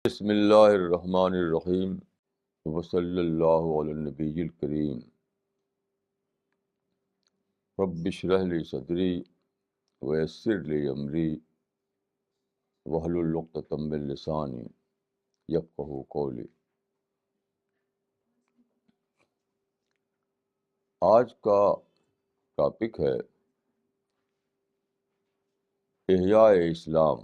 بسم اللہ الرحمن الرحیم وصلی اللہ علی النبی الکریم رب اشرح لی صدری ویسر لی امری واحلل عقدۃ من لسانی یفقہوا قولی۔ آج کا ٹاپک ہے احیاء اسلام،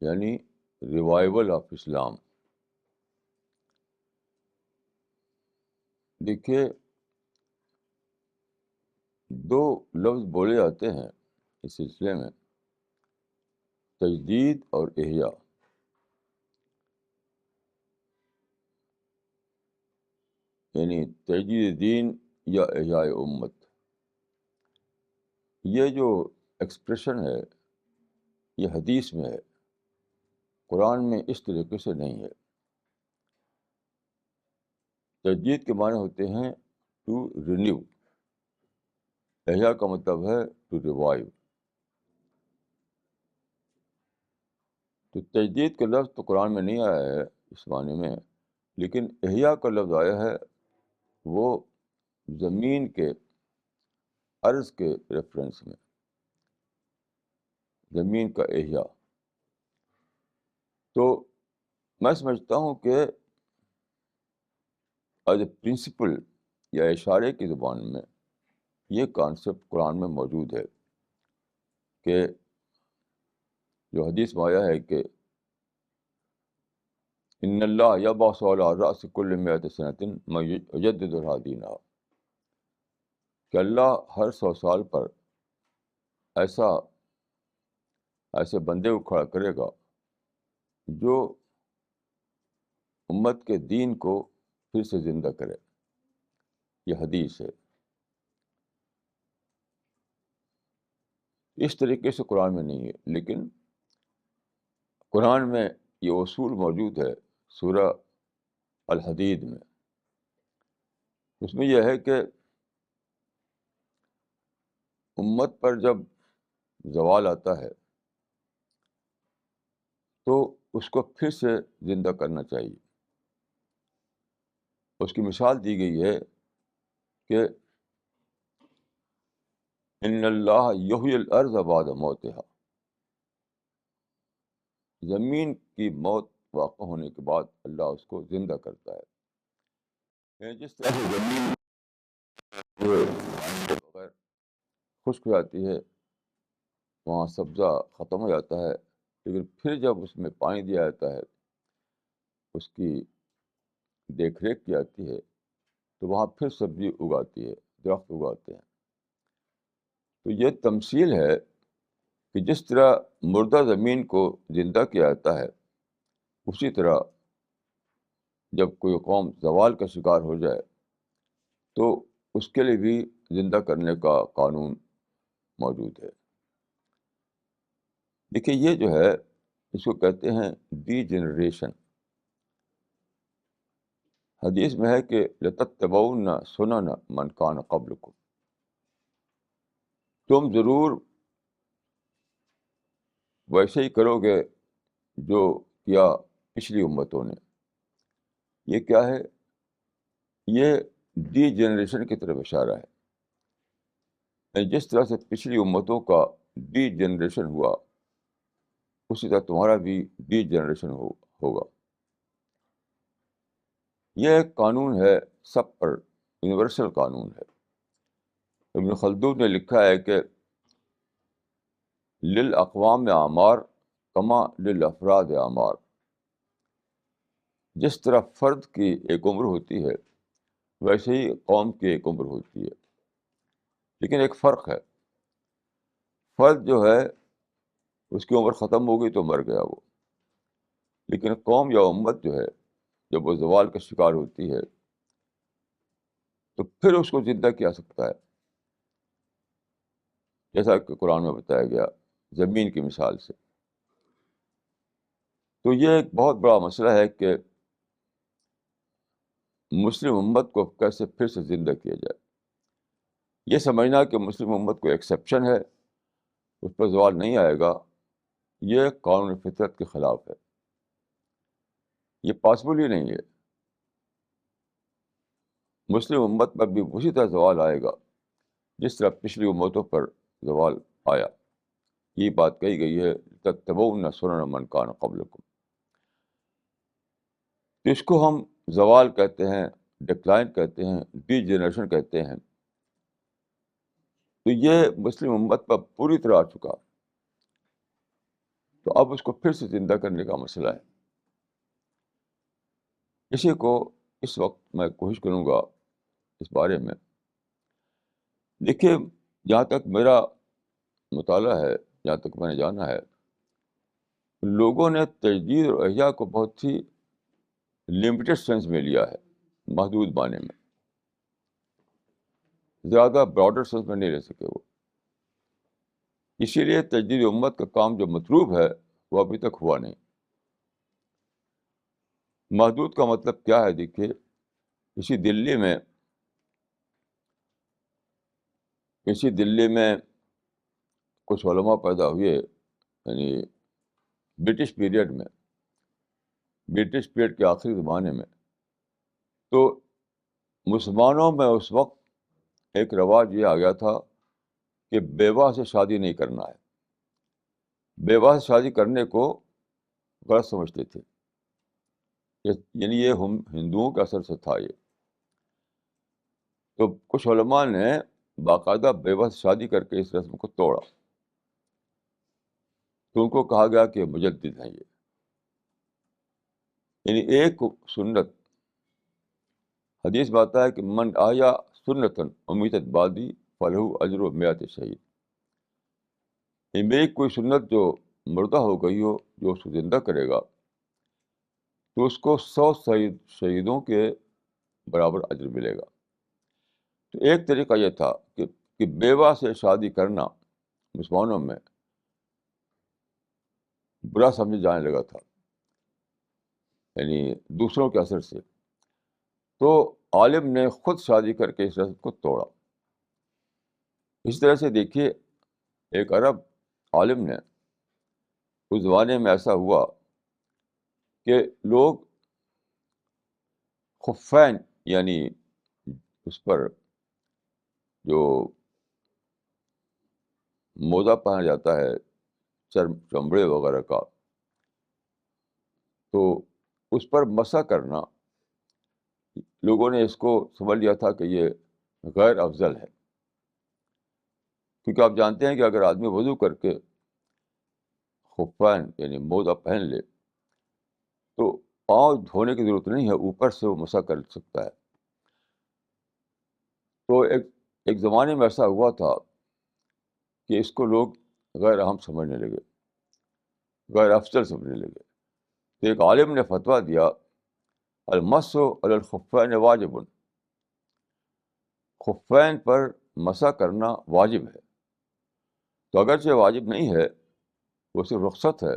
یعنی ریوائول آف اسلام۔ دیکھیے، دو لفظ بولے جاتے ہیں اس سلسلے میں، تجدید اور احیاء۔ یعنی تجدید دین یا احیاء امت، یہ جو ایکسپریشن ہے یہ حدیث میں ہے، قرآن میں اس طریقے سے نہیں ہے۔ تجدید کے معنی ہوتے ہیں ٹو رینیو، احیاء کا مطلب ہے ٹو ریوائیو۔ تو تجدید کا لفظ تو قرآن میں نہیں آیا ہے اس معنی میں، لیکن احیاء کا لفظ آیا ہے، وہ زمین کے عرض کے ریفرنس میں، زمین کا احیاء۔ تو میں سمجھتا ہوں کہ ایز اے پرنسپل یا اشارے کی زبان میں یہ کانسیپٹ قرآن میں موجود ہے کہ جو حدیث میں آیا ہے کہ ان اللہ یبعث علی رأس کل مئۃ سنۃ من یجدد دینہ، کہ اللہ ہر 100 سال پر ایسے بندے کو کھڑا کرے گا جو امت کے دین کو پھر سے زندہ کرے۔ یہ حدیث ہے۔ اس طریقے سے قرآن میں نہیں ہے، لیکن قرآن میں یہ اصول موجود ہے سورہ الحدید میں۔ اس میں یہ ہے کہ امت پر جب زوال آتا ہے تو اس کو پھر سے زندہ کرنا چاہیے۔ اس کی مثال دی گئی ہے کہ ان اللہ یحیی الارض بعد موتہا، زمین کی موت واقع ہونے کے بعد اللہ اس کو زندہ کرتا ہے۔ یعنی جس طرح سے زمین بغیر خشک ہو جاتی ہے، وہاں سبزہ ختم ہو جاتا ہے، لیکن پھر جب اس میں پانی دیا جاتا ہے، اس کی دیکھ ریکھ کی جاتی ہے، تو وہاں پھر سبزی اگاتی ہے، درخت اگاتے ہیں۔ تو یہ تمثیل ہے کہ جس طرح مردہ زمین کو زندہ کیا جاتا ہے، اسی طرح جب کوئی قوم زوال کا شکار ہو جائے تو اس کے لیے بھی زندہ کرنے کا قانون موجود ہے۔ دیکھیے، یہ جو ہے اس کو کہتے ہیں ڈی جنریشن۔ حدیث میں ہے کہ لَتَتَّبَعُنَّ سُنَنَ مَنْ كَانَ قَبْلُكُمْ، تم ضرور ویسے ہی کرو گے جو کیا پچھلی امتوں نے۔ یہ کیا ہے؟ یہ ڈی جنریشن کی طرف اشارہ ہے۔ یعنی جس طرح سے پچھلی امتوں کا ڈی جنریشن ہوا، اسی طرح تمہارا بھی ڈی جنریشن ہوگا۔ یہ ایک قانون ہے، سب پر یونیورسل قانون ہے۔ ابن خلدون نے لکھا ہے کہ للاقوام اعمار کما للافراد اعمار، جس طرح فرد کی ایک عمر ہوتی ہے ویسے ہی قوم کی ایک عمر ہوتی ہے، لیکن ایک فرق ہے، فرد جو ہے اس کی عمر ختم ہو گئی تو مر گیا وہ، لیکن قوم یا امت جو ہے جب وہ زوال کا شکار ہوتی ہے تو پھر اس کو زندہ کیا سکتا ہے، جیسا کہ قرآن میں بتایا گیا زمین کی مثال سے۔ تو یہ ایک بہت بڑا مسئلہ ہے کہ مسلم امت کو کیسے پھر سے زندہ کیا جائے۔ یہ سمجھنا کہ مسلم امت کو ایکسیپشن ہے، اس پر زوال نہیں آئے گا، یہ قانون فطرت کے خلاف ہے۔ یہ پاسبل ہی نہیں ہے. مسلم امت پر بھی اسی طرح زوال آئے گا جس طرح پچھلی امتوں پر زوال آیا. یہ بات کہی گئی ہے تتبعون سنن من کان قبلکم. تو اس کو ہم زوال کہتے ہیں, ڈکلائن کہتے ہیں, ڈی جنریشن کہتے ہیں. تو یہ مسلم امت پر پوری طرح آ چکا. تو اب اس کو پھر سے زندہ کرنے کا مسئلہ ہے. اسی کو اس وقت میں کوشش کروں گا اس بارے میں. دیکھیے, جہاں تک میرا مطالعہ ہے, جہاں تک میں نے جانا ہے, لوگوں نے تجدید اور احیاء کو بہت ہی لمیٹڈ سینس میں لیا ہے, محدود معنی میں, زیادہ براڈر سینس میں نہیں لے سکے وہ. اسی لیے تجدید امت کا کام جو مطلوب ہے وہ ابھی تک ہوا نہیں. محدود کا مطلب کیا ہے؟ دیکھیے, اسی دلی میں کچھ علماء پیدا ہوئے, یعنی برٹش پیریڈ کے آخری زمانے میں. تو مسلمانوں میں اس وقت ایک رواج یہ آ گیا تھا کہ بیوہ سے شادی نہیں کرنا ہے. بیوہ سے شادی کرنے کو غلط سمجھتے تھے. یعنی یہ ہم ہندوؤں کے اثر سے تھا یہ. تو کچھ علماء نے باقاعدہ بیوہ سے شادی کر کے اس رسم کو توڑا. تو ان کو کہا گیا کہ مجدد ہیں یہ. یعنی ایک سنت, حدیث میں آتا ہے کہ من آیا سنتن امیتت بادی فلہ اجر مئات شہید. یہ میری کوئی سنت جو مردہ ہو گئی ہو, جو اس کو زندہ کرے گا تو اس کو 100 شہیدوں کے برابر اجر ملے گا. تو ایک طریقہ یہ تھا کہ بیوہ سے شادی کرنا مسلمانوں میں برا سمجھے جانے لگا تھا, یعنی دوسروں کے اثر سے. تو عالم نے خود شادی کر کے اس رسم کو توڑا. اس طرح سے دیکھیے, ایک عرب عالم نے, اس زمانے میں ایسا ہوا کہ لوگ خفین, یعنی اس پر جو موزہ پہنا جاتا ہے چمڑے وغیرہ کا, تو اس پر مسح کرنا لوگوں نے اس کو سمجھ لیا تھا کہ یہ غیر افضل ہے. کیونکہ آپ جانتے ہیں کہ اگر آدمی وضو کر کے خفین یعنی موزہ پہن لے تو پاؤں دھونے کی ضرورت نہیں ہے, اوپر سے وہ مسح کر سکتا ہے. تو ایک زمانے میں ایسا ہوا تھا کہ اس کو لوگ غیر اہم سمجھنے لگے, غیر افضل سمجھنے لگے. تو ایک عالم نے فتویٰ دیا, المس علی الخفین واجب, خفین پر مسح کرنا واجب ہے. تو اگرچہ واجب نہیں ہے, وہ صرف رخصت ہے,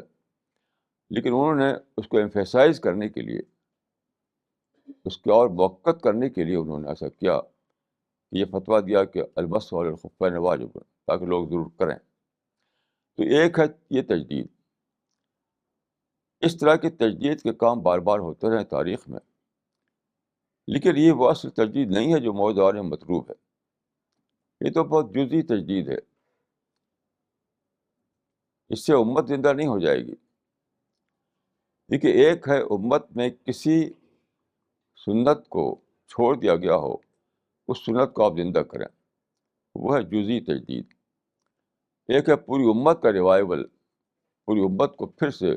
لیکن انہوں نے اس کو ایمفیسائز کرنے کے لیے, اس کو اور موقت کرنے کے لیے انہوں نے ایسا کیا کہ یہ فتویٰ دیا کہ المس علی الخفین واجب, تاکہ لوگ ضرور کریں. تو ایک ہے یہ تجدید. اس طرح کی تجدید کے کام بار بار ہوتے رہے تاریخ میں, لیکن یہ وہ اصل تجدید نہیں ہے جو موضوع میں مطلوب ہے. یہ تو بہت جزئی تجدید ہے, اس سے امت زندہ نہیں ہو جائے گی. دیکھیے, ایک ہے امت میں کسی سنت کو چھوڑ دیا گیا ہو, اس سنت کو آپ زندہ کریں, وہ ہے جزئی تجدید. ایک ہے پوری امت کا ریوائول, پوری امت کو پھر سے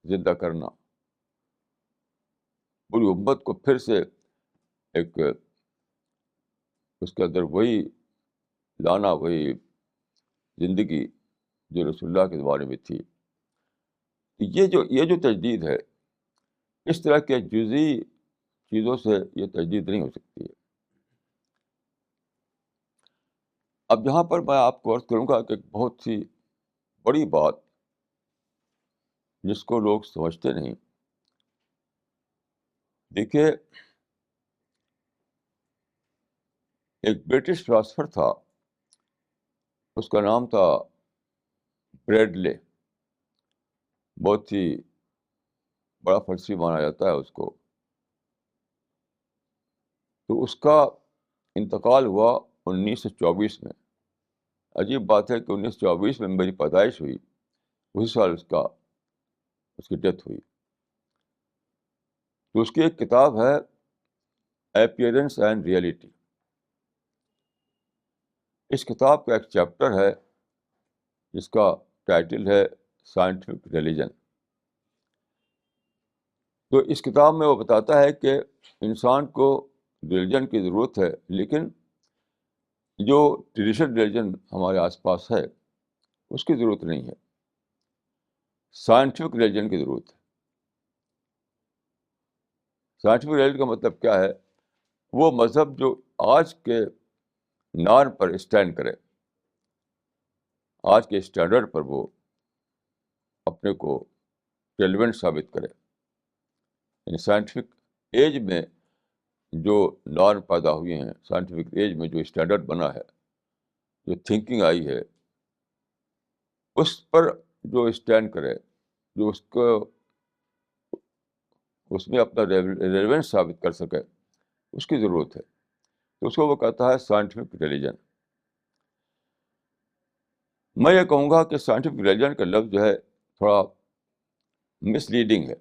زندہ کرنا, پوری امت کو پھر سے ایک اس کے اندر وہی لانا, وہی زندگی جو رسول اللہ کے زمانے میں تھی. یہ جو تجدید ہے, اس طرح کے جزئی چیزوں سے یہ تجدید نہیں ہو سکتی ہے. اب یہاں پر میں آپ کو عرض کروں گا کہ ایک بہت سی بڑی بات جس کو لوگ سمجھتے نہیں. دیکھیے, ایک برٹش فلاسفر تھا, اس کا نام تھا بریڈلے. بہت ہی بڑا فلسفی مانا جاتا ہے اس کو. تو اس کا انتقال ہوا 1924 میں. عجیب بات ہے کہ 1924 میں میری پیدائش ہوئی، اسی سال اس کی ڈیتھ ہوئی. تو اس کی ایک کتاب ہے اپیئرنس اینڈ ریئلٹی. اس کتاب کا ایک چیپٹر ہے جس کا ٹائٹل ہے سائنٹیفک ریلیجن. تو اس کتاب میں وہ بتاتا ہے کہ انسان کو ریلیجن کی ضرورت ہے، لیکن جو ٹریڈیشنل ریلیجن ہمارے آس پاس ہے اس کی ضرورت نہیں ہے، سائنٹیفک ریلیجن کی ضرورت ہے. سائنٹیفک ریلیجن کا مطلب کیا ہے؟ وہ مذہب جو آج کے نارم پر اسٹینڈ کرے، آج کے اسٹینڈرڈ پر وہ اپنے کو ریلیونٹ ثابت کرے. یعنی سائنٹیفک ایج میں جو نارم پیدا ہوئے ہیں، سائنٹیفک ایج میں جو اسٹینڈرڈ بنا ہے، جو تھنکنگ آئی ہے، اس پر جو اسٹینڈ کرے، جو اس کو اس میں اپنا ریلیونس ثابت کر سکے، اس کی ضرورت ہے. تو اس کو وہ کہتا ہے سائنٹیفک ریلیجن. میں یہ کہوں گا کہ سائنٹیفک ریلیجن کا لفظ جو ہے تھوڑا مس لیڈنگ ہے.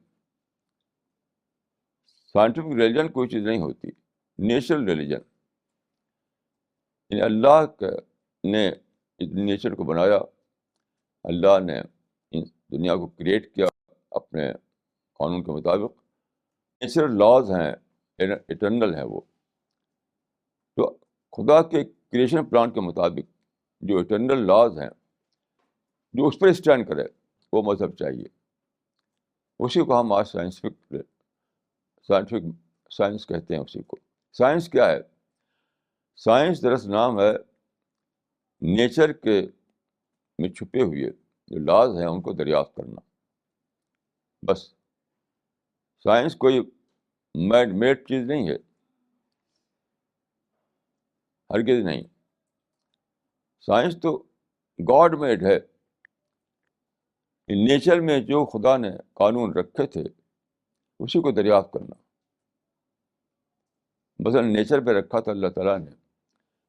سائنٹیفک ریلیجن کوئی چیز نہیں ہوتی، نیچرل ریلیجن. یعنی اللہ نے نیچر کو بنایا، اللہ نے دنیا کو کریٹ کیا اپنے قانون کے مطابق. نیچرل لاز ہیں، ایٹرنل ہیں وہ. تو خدا کے کریشن پلان کے مطابق جو ایٹرنل لاز ہیں، جو اس پر اسٹینڈ کرے، وہ مذہب چاہیے. اسی کو ہم آج سائنٹیفک سائنس کہتے ہیں. اسی کو سائنس کیا ہے؟ سائنس دراصل نام ہے نیچر کے میں چھپے ہوئے جو لاز ہیں ان کو دریافت کرنا. بس سائنس کوئی میڈ چیز نہیں ہے، ہرگز نہیں. سائنس تو گاڈ میڈ ہے. نیچر میں جو خدا نے قانون رکھے تھے اسی کو دریافت کرنا. مثلا نیچر پہ رکھا تھا اللہ تعالیٰ نے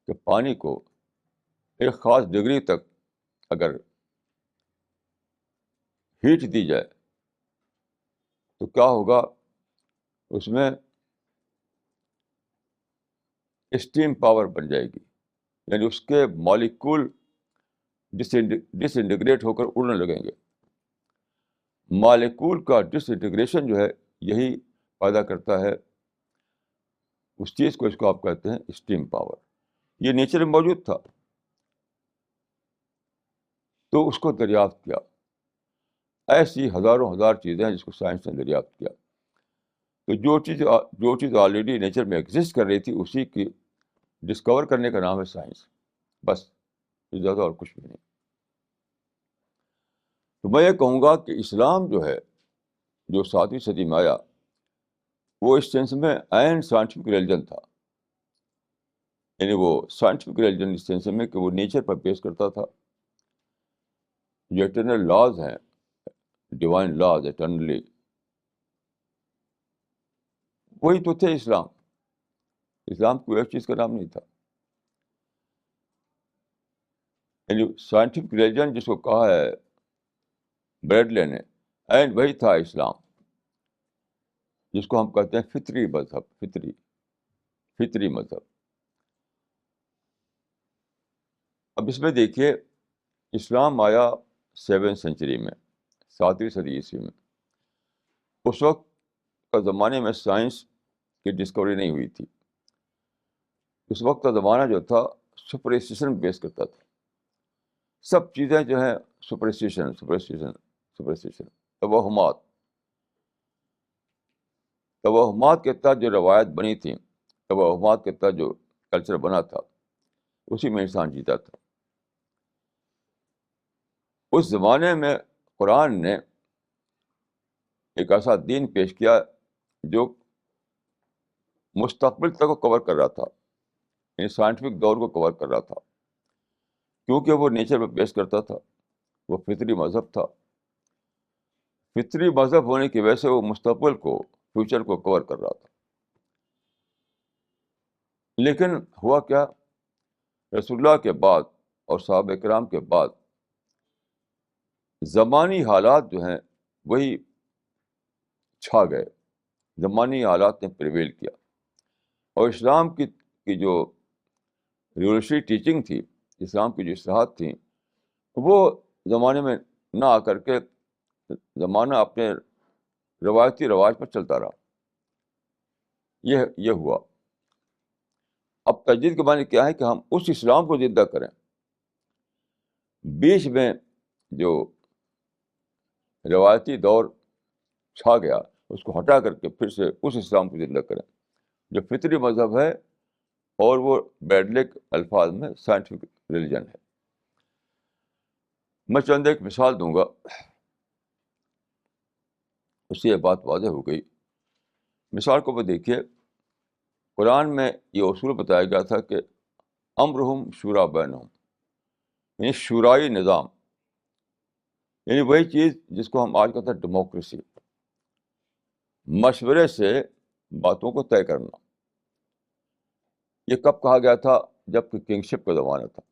کہ پانی کو ایک خاص ڈگری تک اگر ہیٹ دی جائے تو کیا ہوگا؟ اس میں اسٹیم پاور بن جائے گی. یعنی اس کے مالیکول ڈس انٹیگریٹ ہو کر اڑنے لگیں گے. مالیکول کا ڈس انٹیگریشن جو ہے یہی پیدا کرتا ہے اس چیز کو، اس کو آپ کہتے ہیں اسٹیم پاور. یہ نیچر میں موجود تھا تو اس کو دریافت کیا. ایسی ہزاروں ہزار چیزیں ہیں جس کو سائنس نے دریافت کیا. تو جو چیز آلریڈی نیچر میں ایگزسٹ کر رہی تھی اسی کی ڈسکور کرنے کا نام ہے سائنس. بس زیادہ اور کچھ بھی نہیں. تو میں یہ کہوں گا کہ اسلام جو ہے، جو 7ویں صدی میں آیا، وہ اس سینس میں عین سائنٹیفک ریلیجن تھا. یعنی وہ سائنٹیفک ریلیجن اس سینس میں کہ وہ نیچر پر بیس کرتا تھا. جو ایٹرنل لاز ہیں، ڈیوائن لاز ایٹرنلی، وہی تو تھے اسلام. اسلام کوئی ایک چیز کا نام نہیں تھا. یعنی سائنٹیفک ریلیجن جس کو کہا ہے بریڈلے نے، اینڈ وہی تھا اسلام، جس کو ہم کہتے ہیں فطری مذہب. فطری مذہب. اب اس میں دیکھیے، اسلام آیا 7ویں سینچری میں، 7ویں صدی عیسوی میں. اس وقت کا زمانے میں سائنس کی ڈسکوری نہیں ہوئی تھی. اس وقت کا زمانہ جو تھا سپرسٹیشن بیس کرتا تھا. سب چیزیں جو ہیں سپرسٹیشن توہمات کے تحت جو روایت بنی تھی، توہمات کے تحت جو کلچر بنا تھا، اسی میں انسان جیتا تھا. اس زمانے میں قرآن نے ایک ایسا دین پیش کیا جو مستقبل تک کو کور کر رہا تھا، یعنی سائنٹیفک دور کو کور کر رہا تھا، کیونکہ وہ نیچر پہ پیش کرتا تھا. وہ فطری مذہب تھا. فطری مذہب ہونے کی وجہ سے وہ مستقبل کو، فیوچر کو کور کر رہا تھا. لیکن ہوا کیا، رسول اللہ کے بعد اور صحابہ کرام کے بعد زمانی حالات جو ہیں وہی چھا گئے، زمانی حالات نے پریویل کیا، اور اسلام کی جو ریولیوشنری ٹیچنگ تھی، اسلام کی جو اصلاحات تھیں، وہ زمانے میں نہ آ کر کے زمانہ اپنے روایتی رواج پر چلتا رہا. یہ ہوا. اب تجدید کے معنی کیا ہے کہ ہم اس اسلام کو زندہ کریں. بیچ میں جو روایتی دور چھا گیا اس کو ہٹا کر کے پھر سے اس اسلام کو زندہ کریں جو فطری مذہب ہے، اور وہ بیڈلک الفاظ میں سائنٹیفک ریلیجن ہے. میں چند ایک مثال دوں گا، اس سے یہ بات واضح ہو گئی. مثال کو دیکھیے، قرآن میں یہ اصول بتایا گیا تھا کہ امرہم شورا بینہم، یعنی شورائی نظام، یعنی وہی چیز جس کو ہم آج کہتے ہیں ڈیموکریسی، مشورے سے باتوں کو طے کرنا. یہ کب کہا گیا تھا؟ جب کہ کنگشپ کا زمانہ تھا.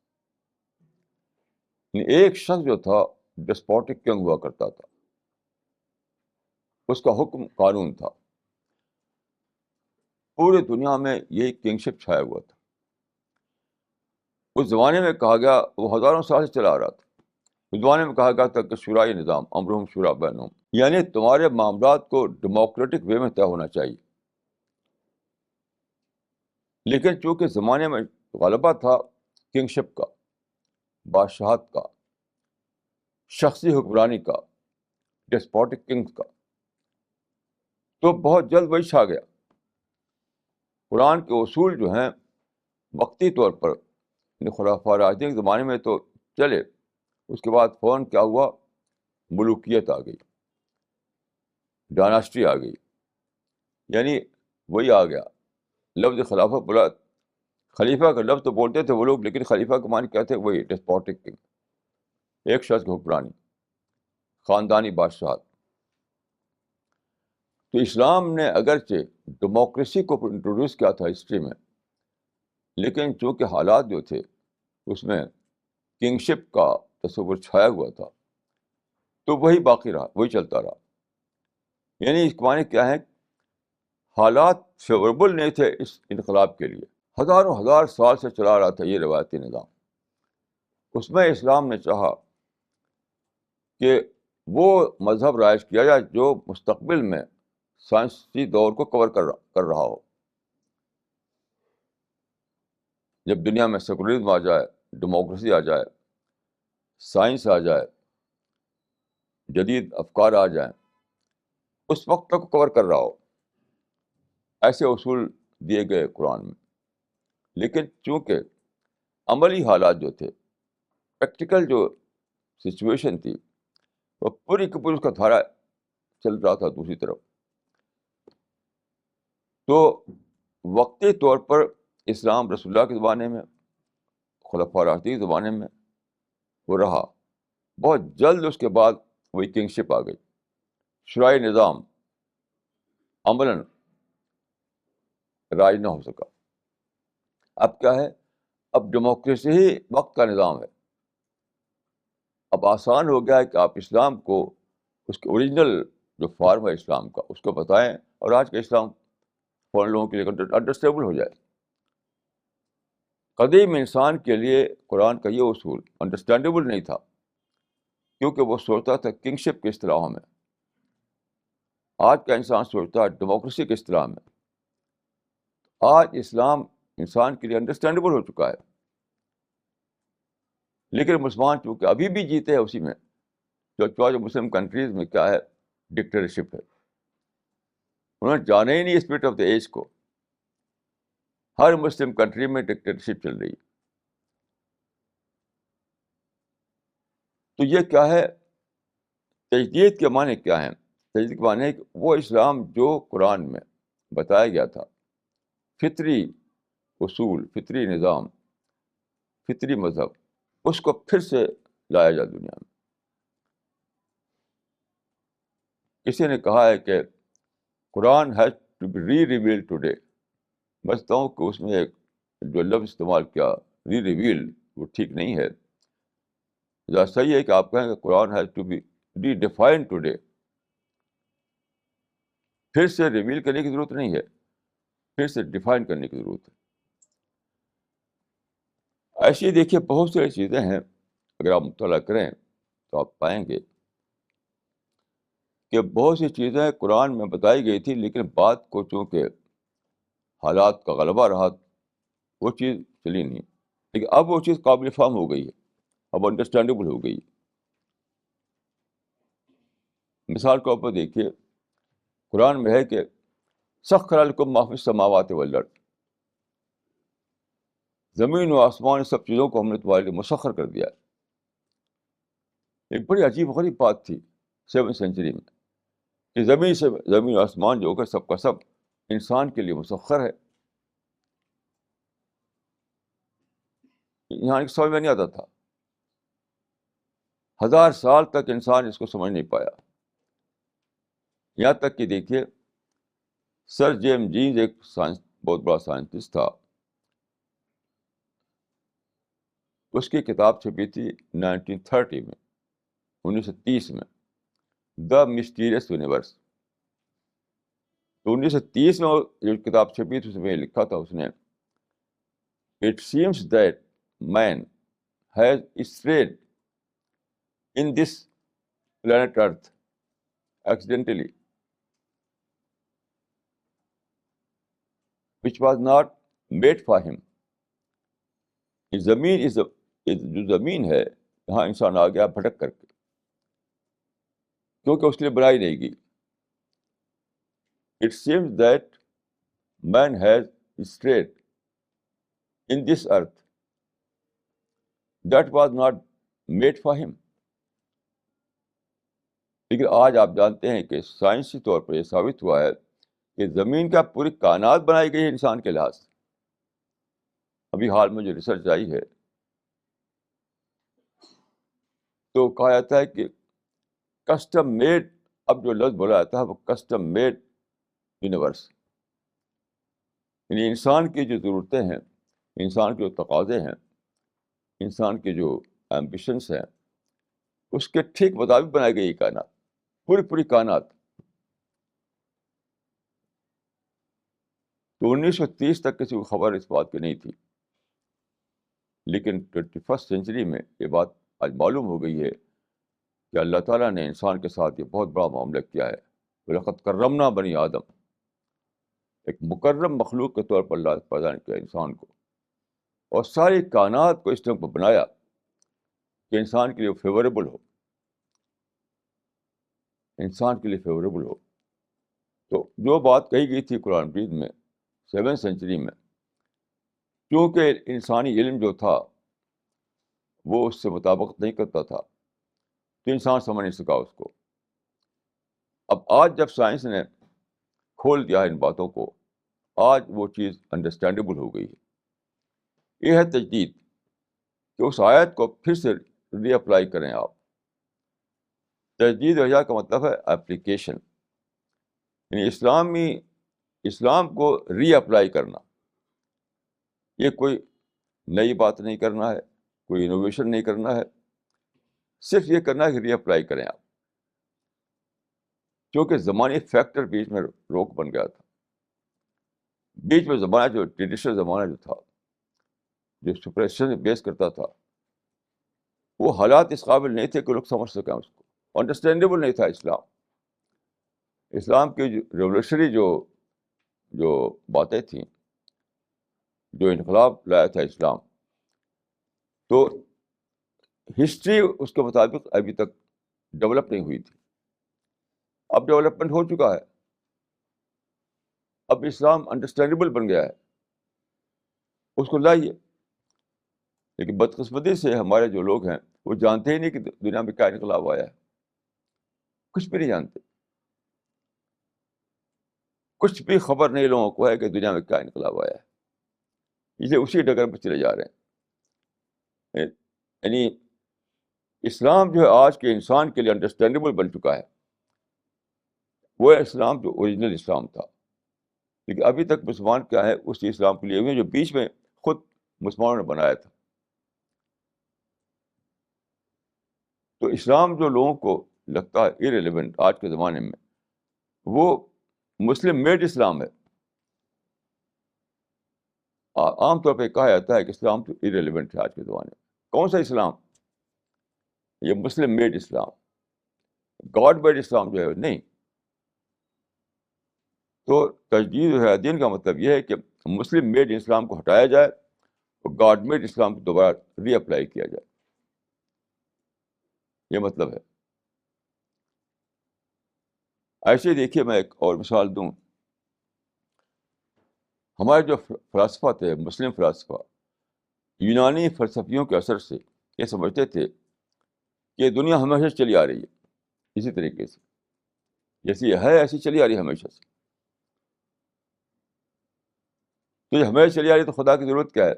یعنی ایک شخص جو تھا ڈسپوٹک کنگ ہوا کرتا تھا، اس کا حکم قانون تھا، پورے دنیا میں یہی کنگشپ چھایا ہوا تھا. اس زمانے میں کہا گیا، وہ ہزاروں سال سے چلا آ رہا تھا. اس زمانے میں کہا گیا تھا کہ شورائی نظام، امرہم شورا بینہم، یعنی تمہارے معاملات کو ڈیموکریٹک وے میں طے ہونا چاہیے. لیکن چونکہ زمانے میں غلبہ تھا کنگشپ کا، بادشاہت کا، شخصی حکمرانی کا، ڈسپوٹک کنگ کا، تو بہت جلد وہی چھا گیا. قرآن کے اصول جو ہیں وقتی طور پر خلفاء راشدین کے زمانے میں تو چلے، اس کے بعد فوراً کیا ہوا، ملوکیت آ گئی، ڈائناسٹی آ گئی. یعنی وہی آ گیا لفظ خلافہ بولا، خلیفہ کا لفظ تو بولتے تھے وہ لوگ، لیکن خلیفہ کا معنی کیا تھے؟ وہی ڈسپوٹک کنگ، ایک شخص کی حکمرانی، خاندانی بادشاہت. تو اسلام نے اگرچہ ڈیموکریسی کو انٹروڈیوس کیا تھا ہسٹری میں، لیکن چونکہ حالات جو تھے اس میں کنگشپ کا تصور چھایا ہوا تھا، تو وہی باقی رہا، وہی چلتا رہا. یعنی اس کے معنی کیا ہے؟ حالات فیوریبل نہیں تھے اس انقلاب کے لیے. ہزاروں ہزار سال سے چلا رہا تھا یہ روایتی نظام. اس میں اسلام نے چاہا کہ وہ مذہب رائج کیا جائے جو مستقبل میں سائنسی دور کو کور کر رہا ہو. جب دنیا میں سیکولرزم آ جائے، ڈیموکریسی آ جائے، سائنس آ جائے، جدید افکار آ جائیں، اس وقت تک کور کر رہا ہو. ایسے اصول دیے گئے قرآن میں. لیکن چونکہ عملی حالات جو تھے، پریکٹیکل جو سچویشن تھی، وہ پوری کی پوری اس کا دھارا چل رہا تھا دوسری طرف. تو وقتی طور پر اسلام رسول اللہ کے زمانے میں، خلفاء راشدین کے زمانے میں وہ رہا. بہت جلد اس کے بعد وہی کنگشپ آ گئی، شرعی نظام عملاً راج نہ ہو سکا. اب کیا ہے؟ اب ڈیموکریسی ہی وقت کا نظام ہے. اب آسان ہو گیا ہے کہ آپ اسلام کو اس کے اوریجنل جو فارم ہے اسلام کا اس کو بتائیں، اور آج کا اسلام فورن لوگوں کے لیے انڈرسٹیبل ہو جائے. قدیم انسان کے لیے قرآن کا یہ اصول انڈرسٹینڈیبل نہیں تھا، کیونکہ وہ سوچتا تھا کنگشپ کے اصطلاحوں میں. آج کا انسان سوچتا ہے ڈیموکریسی کے اصطلاح میں. آج اسلام انسان کے لیے انڈرسٹینڈیبل ہو چکا ہے. لیکن مسلمان چونکہ ابھی بھی جیتے ہیں اسی میں، جو مسلم کنٹریز میں کیا ہے، ڈکٹیٹرشپ ہے. انہوں نے جانا ہی نہیں اسپرٹ آف دا ایج کو. ہر مسلم کنٹری میں ڈکٹیٹرشپ چل رہی ہے. تو یہ کیا ہے؟ تجدید کے معنی کیا ہیں؟ تجدید کے معنی ہے کہ وہ اسلام جو قرآن میں بتایا گیا تھا، فطری اصول، فطری نظام، فطری مذہب، اس کو پھر سے لایا جائے دنیا میں. کسی نے کہا ہے کہ Quran has to be re reveal today. میں سمجھتا ہوں کہ اس میں ایک جو لفظ استعمال کیا ری ریویل وہ ٹھیک نہیں ہے. ذرا صحیح ہے کہ آپ کہیں کہ Quran has to be redefine today. پھر سے ریویل کرنے کی ضرورت نہیں ہے, پھر سے ڈیفائن کرنے کی ضرورت ہے. ایسی دیکھیے بہت ساری چیزیں ہیں, اگر آپ مطالعہ کریں تو آپ پائیں گے کہ بہت سی چیزیں قرآن میں بتائی گئی تھی, لیکن بات کو چونکہ حالات کا غلبہ رہا وہ چیز چلی نہیں. لیکن اب وہ چیز قابل فہم ہو گئی ہے, اب انڈرسٹینڈیبل ہو گئی. مثال کے طور پر دیکھیے قرآن میں ہے کہ سخر لکم ما فی السماوات والارض, زمین و آسمان سب چیزوں کو ہم نے تمہارے لیے مسخر کر دیا. ایک بڑی عجیب غریب بات تھی 7 سینچری میں کہ زمین و آسمان جو ہوگا سب کا سب انسان کے لیے مسخر ہے. یہاں ایک سمجھ میں نہیں آتا تھا, 1000 سال تک انسان اس کو سمجھ نہیں پایا. یہاں تک کہ دیکھیے سر جیمز جینز ایک بہت بڑا سائنٹسٹ تھا, اس کی کتاب چھپی تھی 1930 میں, 1930 میں, دا مسٹیریس یونیورس. تو 1930 میں جو کتاب چھپی تھی اس میں لکھا تھا اس نے, it seems that man has strayed in this planet Earth accidentally, which was not made for him. زمین جو زمین ہے یہاں انسان آ گیا بھٹک کر کے, کیونکہ اس کے لیے بنائی نہیں گئی. It seems that man has strayed in this earth that was not made for him. لیکن آج آپ جانتے ہیں کہ سائنسی طور پر یہ ثابت ہوا ہے کہ زمین کا پوری کائنات بنائی گئی ہے انسان کے لحاظ سے. ابھی حال میں جو ریسرچ آئی ہے تو کہا جاتا ہے کہ کسٹم میڈ, اب جو لفظ بولا جاتا ہے وہ کسٹم میڈ یونیورس, یعنی انسان کی جو ضرورتیں ہیں, انسان کے جو تقاضے ہیں, انسان کے جو ایمبیشنس ہیں, اس کے ٹھیک مطابق بنائی گئی کائنات, پوری کائنات. تو 1930 تک کسی کو خبر اس بات کی نہیں تھی, لیکن 21 سینچری میں یہ بات آج معلوم ہو گئی ہے کہ اللہ تعالیٰ نے انسان کے ساتھ یہ بہت بڑا معاملہ کیا ہے. وَلَقَدْ كَرَّمْنَا بَنِي آدم, ایک مکرم مخلوق کے طور پر اللہ پیدا کیا انسان کو, اور ساری کائنات کو اس طرح پر بنایا کہ انسان کے لیے فیوریبل ہو, انسان کے لیے فیوریبل ہو. تو جو بات کہی گئی تھی قرآن مجید میں 7 سینچری میں, کیونکہ انسانی علم جو تھا وہ اس سے مطابقت نہیں کرتا تھا تو انسان سمجھ نہیں سکا اس کو. اب آج جب سائنس نے کھول دیا ہے ان باتوں کو, آج وہ چیز انڈرسٹینڈیبل ہو گئی ہے. یہ ہے تجدید کہ اس آیت کو پھر سے ری اپلائی کریں آپ. تجدید وجہ کا مطلب ہے اپلیکیشن, یعنی اسلام کو ری اپلائی کرنا. یہ کوئی نئی بات نہیں کرنا ہے, کوئی انوویشن نہیں کرنا ہے, صرف یہ کرنا ہے کہ ری اپلائی کریں آپ. کیونکہ زمانی فیکٹر بیچ میں روک بن گیا تھا. بیچ میں زمانہ جو ٹریڈیشنل زمانہ جو تھا, جو سپریشن بیس کرتا تھا, وہ حالات اس قابل نہیں تھے کہ لوگ سمجھ سکیں اس کو, انڈرسٹینڈیبل نہیں تھا اسلام. اسلام کی جو ریولیوشنری جو باتیں تھیں, جو انقلاب لایا تھا اسلام, تو ہسٹری اس کے مطابق ابھی تک ڈیولپ نہیں ہوئی تھی. اب ڈیولپمنٹ ہو چکا ہے, اب اسلام انڈرسٹینڈیبل بن گیا ہے, اس کو لائیے. لیکن بدقسمتی سے ہمارے جو لوگ ہیں وہ جانتے ہی نہیں کہ دنیا میں کیا انقلاب آیا ہے, کچھ بھی نہیں جانتے, کچھ بھی خبر نہیں لوگوں کو ہے کہ دنیا میں کیا انقلاب آیا ہے. اسے اسی ڈگر پہ چلے جا رہے ہیں. یعنی اسلام جو ہے آج کے انسان کے لیے انڈرسٹینڈیبل بن چکا ہے, وہ اسلام جو اوریجنل اسلام تھا. لیکن ابھی تک مسلمان کیا ہے اسی اسلام کے لیے ہوئے ہیں جو بیچ میں خود مسلمانوں نے بنایا تھا. تو اسلام جو لوگوں کو لگتا ہے ارریلیونٹ آج کے زمانے میں، وہ مسلم میڈ اسلام ہے. عام طور پہ کہا جاتا ہے کہ اسلام تو ارریلیونٹ ہے آج کے زمانے میں. کون سا اسلام؟ یہ مسلم میڈ اسلام. گاڈ میڈ اسلام جو ہے نہیں. تو تجدید الدین کا مطلب یہ ہے کہ مسلم میڈ اسلام کو ہٹایا جائے اور گاڈ میڈ اسلام کو دوبارہ ری اپلائی کیا جائے. یہ مطلب ہے. ایسے دیکھیے میں ایک اور مثال دوں. ہمارے جو فلاسفہ تھے، مسلم فلاسفہ، یونانی فلسفیوں کے اثر سے یہ سمجھتے تھے کہ یہ دنیا ہمیشہ چلی آ رہی ہے اسی طریقے سے، جیسی یہ ہے ایسی چلی آ رہی ہے ہمیشہ سے. تو یہ ہمیشہ چلی آ رہی ہے تو خدا کی ضرورت کیا ہے؟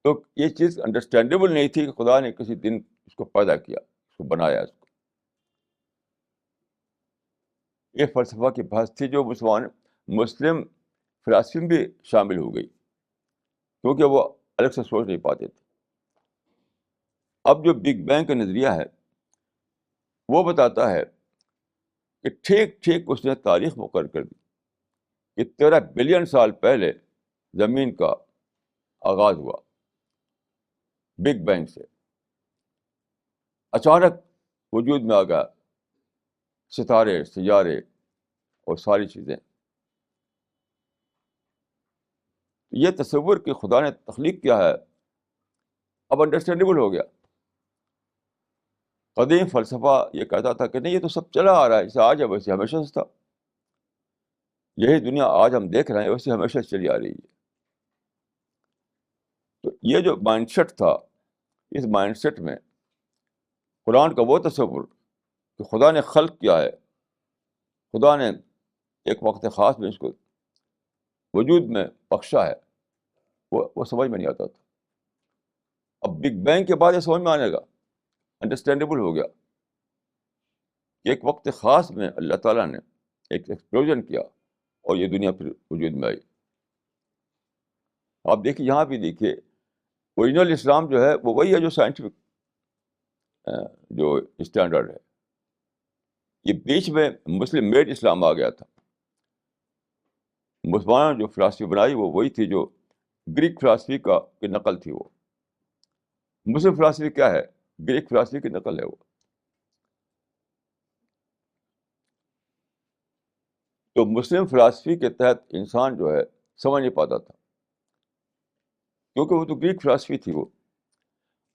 تو یہ چیز انڈرسٹینڈیبل نہیں تھی کہ خدا نے کسی دن اس کو پیدا کیا، اس کو بنایا. اس کو یہ فلسفہ کی بحث تھی جو مسلم فلاسفی میں بھی شامل ہو گئی، کیونکہ وہ الگ سے سوچ نہیں پاتے تھے. اب جو بگ بینگ کا نظریہ ہے وہ بتاتا ہے کہ ٹھیک ٹھیک اس نے تاریخ مقرر کر دی کہ 13 بلین سال پہلے زمین کا آغاز ہوا بگ بینگ سے. اچانک وجود میں آ گیا ستارے، سیارے اور ساری چیزیں. یہ تصور کہ خدا نے تخلیق کیا ہے اب انڈرسٹینڈیبل ہو گیا. قدیم فلسفہ یہ کہتا تھا کہ نہیں یہ تو سب چلا آ رہا ہے، جیسے آج ہے ویسے ہمیشہ سے تھا. یہی دنیا آج ہم دیکھ رہے ہیں ویسے ہمیشہ سے چلی آ رہی ہے. تو یہ جو مائنڈ سیٹ تھا، اس مائنڈ سیٹ میں قرآن کا وہ تصور کہ خدا نے خلق کیا ہے، خدا نے ایک وقت خاص میں اس کو وجود میں بخشا ہے، وہ سمجھ میں نہیں آتا تھا. اب بگ بینگ کے بعد یہ سمجھ میں آنے لگا، انڈرسٹینڈیبل ہو گیا کہ ایک وقت خاص میں اللہ تعالیٰ نے ایک ایکسپلوژن کیا اور یہ دنیا پھر وجود میں آئی. آپ دیکھیے یہاں بھی دیکھیے اوریجنل اسلام جو ہے وہ وہی ہے جو سائنٹیفک جو اسٹینڈرڈ ہے. یہ بیچ میں مسلم میڈ اسلام آ گیا تھا. مسلمانوں نے جو فلاسفی بنائی وہ وہی تھی جو گریک فلاسفی کی نقل تھی. وہ مسلم فلاسفی کیا ہے؟ گریک فلاسفی کی نقل ہے وہ. تو مسلم فلاسفی کے تحت انسان جو ہے سمجھ نہیں پاتا تھا کیونکہ وہ تو گریک فلاسفی تھی وہ.